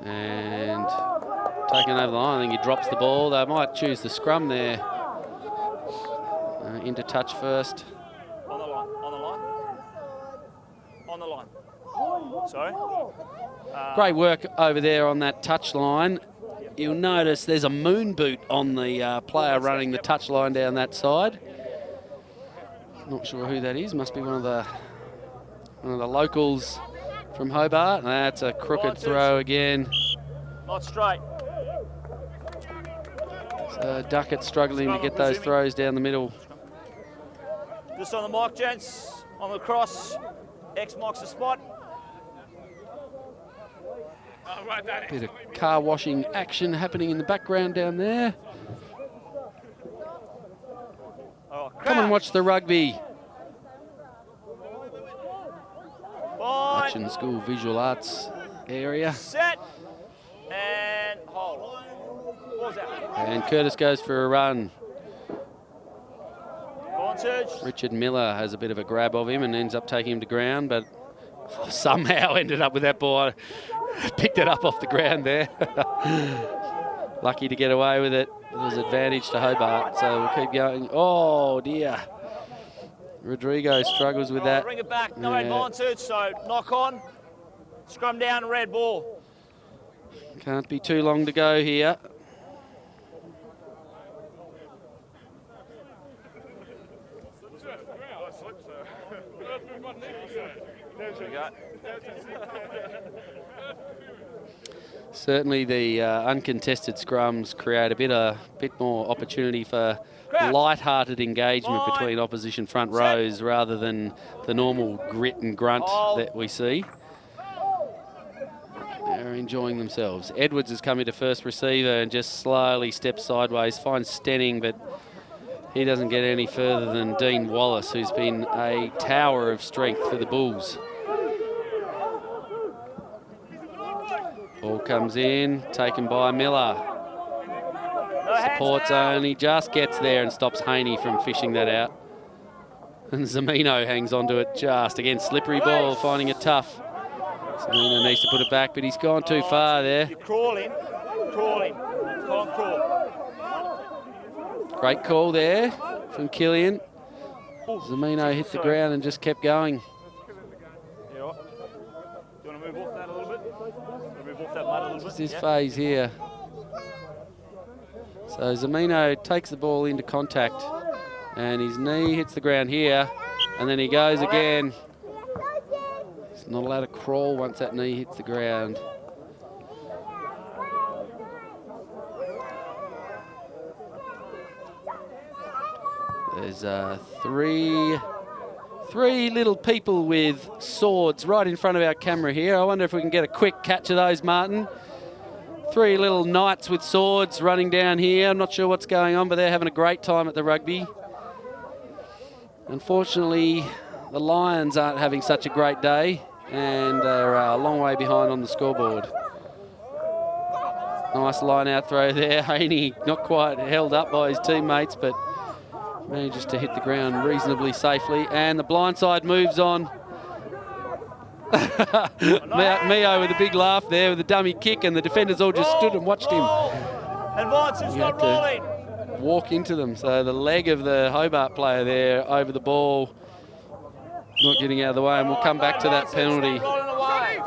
and taking over the line. I think he drops the ball. They might choose the scrum there. Into touch first. On the line. On the line. On the line. Sorry. Great work over there on that touch line. You'll notice there's a moon boot on the player running the touch line down that side. Not sure who that is. Must be one of the locals from Hobart. That's a crooked throw again. Not straight. So Duckett struggling to get those throws down the middle. Just on the mark, gents. On the cross. X marks the spot. Bit of car washing action happening in the background down there. Come and watch the rugby. Hutchins School Visual Arts area. Set and hold. What was that? And Curtis goes for a run. Advantage. Richard Miller has a bit of a grab of him and ends up taking him to ground, but somehow ended up with that ball. Picked it up off the ground there. Lucky to get away with it. It was advantage to Hobart, so we'll keep going. Oh dear. Rodrigo struggles with that. Bring it back, no advantage, so knock on. Scrum down, red ball. Can't be too long to go here. Certainly the uncontested scrums create a bit more opportunity for light-hearted engagement between opposition front rows rather than the normal grit and grunt that we see. They're enjoying themselves. Edwards has come into first receiver and just slowly steps sideways, finds Stenning, but he doesn't get any further than Dean Wallace, who's been a tower of strength for the Bulls. Ball comes in, taken by Miller. Support zone, he just gets there and stops Haney from fishing that out. And Zamino hangs onto it just. Again, slippery ball, finding it tough. Zamino needs to put it back, but he's gone too far there. You're crawling, crawling, can't crawl. Great call there from Killian. Zamino hit the ground and just kept going. Yeah. Do you want to move off that a little bit? Move off that mud a little bit? Just his phase here. So Zamino takes the ball into contact and his knee hits the ground here and then he goes again. He's not allowed to crawl once that knee hits the ground. There's three little people with swords right in front of our camera here. I wonder if we can get a quick catch of those, Martin. 3 little knights with swords running down here. I'm not sure what's going on, but they're having a great time at the rugby. Unfortunately, the Lions aren't having such a great day and they're a long way behind on the scoreboard. Nice line out throw there. Haney not quite held up by his teammates, but manages to hit the ground reasonably safely. And the blindside moves on. Mio with a big laugh there with a dummy kick, and the defenders all just stood and watched him. Advance is not rolling. Walk into them. So the leg of the Hobart player there over the ball, not getting out of the way, and we'll come back to that penalty.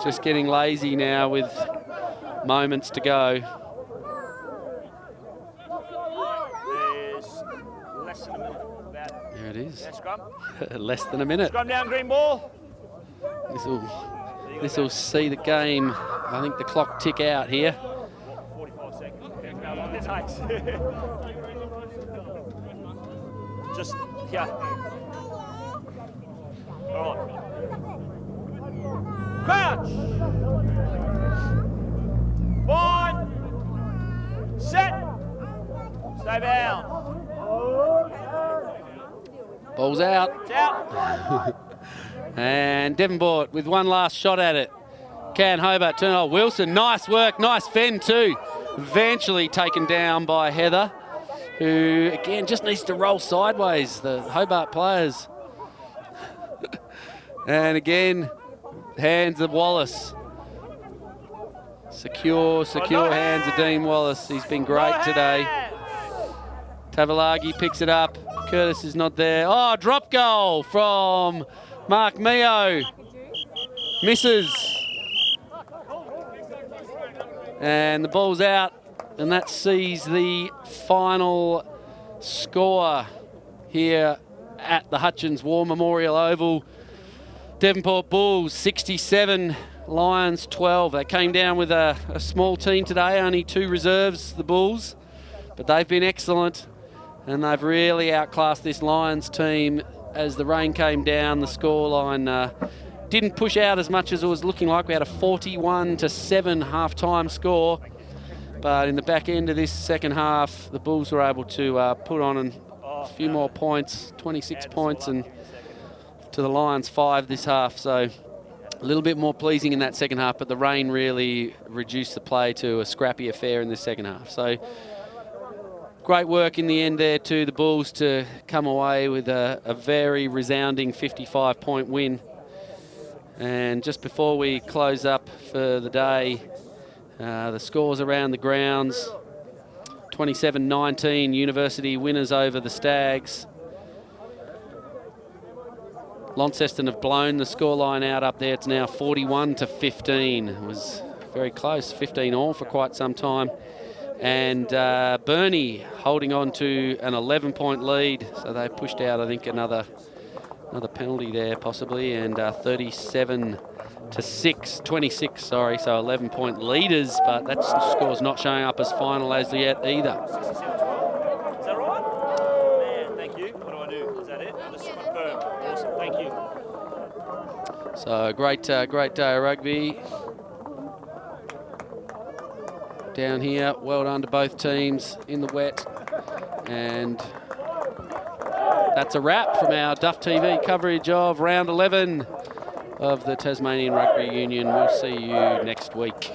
Just getting lazy now with moments to go. There's less than a minute. There it is. Scrum. Less than a minute. Scrum down, green ball. This will see the game, I think, the clock tick out here. 45 seconds. Depends how long it takes. Just, yeah. All right. Crouch. 1. Set. Stay down. Ball's out. It's out. And Devonport with one last shot at it. Can Hobart turn? Oh, Wilson, nice work, nice fend too. Eventually taken down by Heather, who again just needs to roll sideways, the Hobart players. And again, hands of Wallace. Secure hands of Dean Wallace. He's been great today. Tavalagi picks it up. Curtis is not there. Oh, drop goal from Mark Mio. Misses. And the ball's out, and that sees the final score here at the Hutchins War Memorial Oval. Devonport Bulls 67, Lions 12. They came down with a small team today, only 2 reserves, the Bulls, but they've been excellent, and they've really outclassed this Lions team. As the rain came down, the scoreline didn't push out as much as it was looking like. We had a 41-7 half-time score, but in the back end of this second half, the Bulls were able to put on a few more points, 26 points, and to the Lions 5 this half. So a little bit more pleasing in that second half, but the rain really reduced the play to a scrappy affair in the second half. So great work in the end there to the Bulls to come away with a very resounding 55-point win. And just before we close up for the day, the scores around the grounds: 27-19, University winners over the Stags. Launceston have blown the scoreline out up there. It's now 41-15. It was very close, 15 all for quite some time. And Burnie holding on to an 11-point lead. So they pushed out, I think, another penalty there possibly, and 26, sorry, so 11-point leaders, but that score's not showing up as final as yet either. Is that right? Man, thank you. What do I do? Is that it? I'll just confirm. Awesome, thank you. So great day of rugby down here. Well done to both teams in the wet, and that's a wrap from our Duff TV coverage of round 11 of the Tasmanian Rugby Union. We'll see you next week.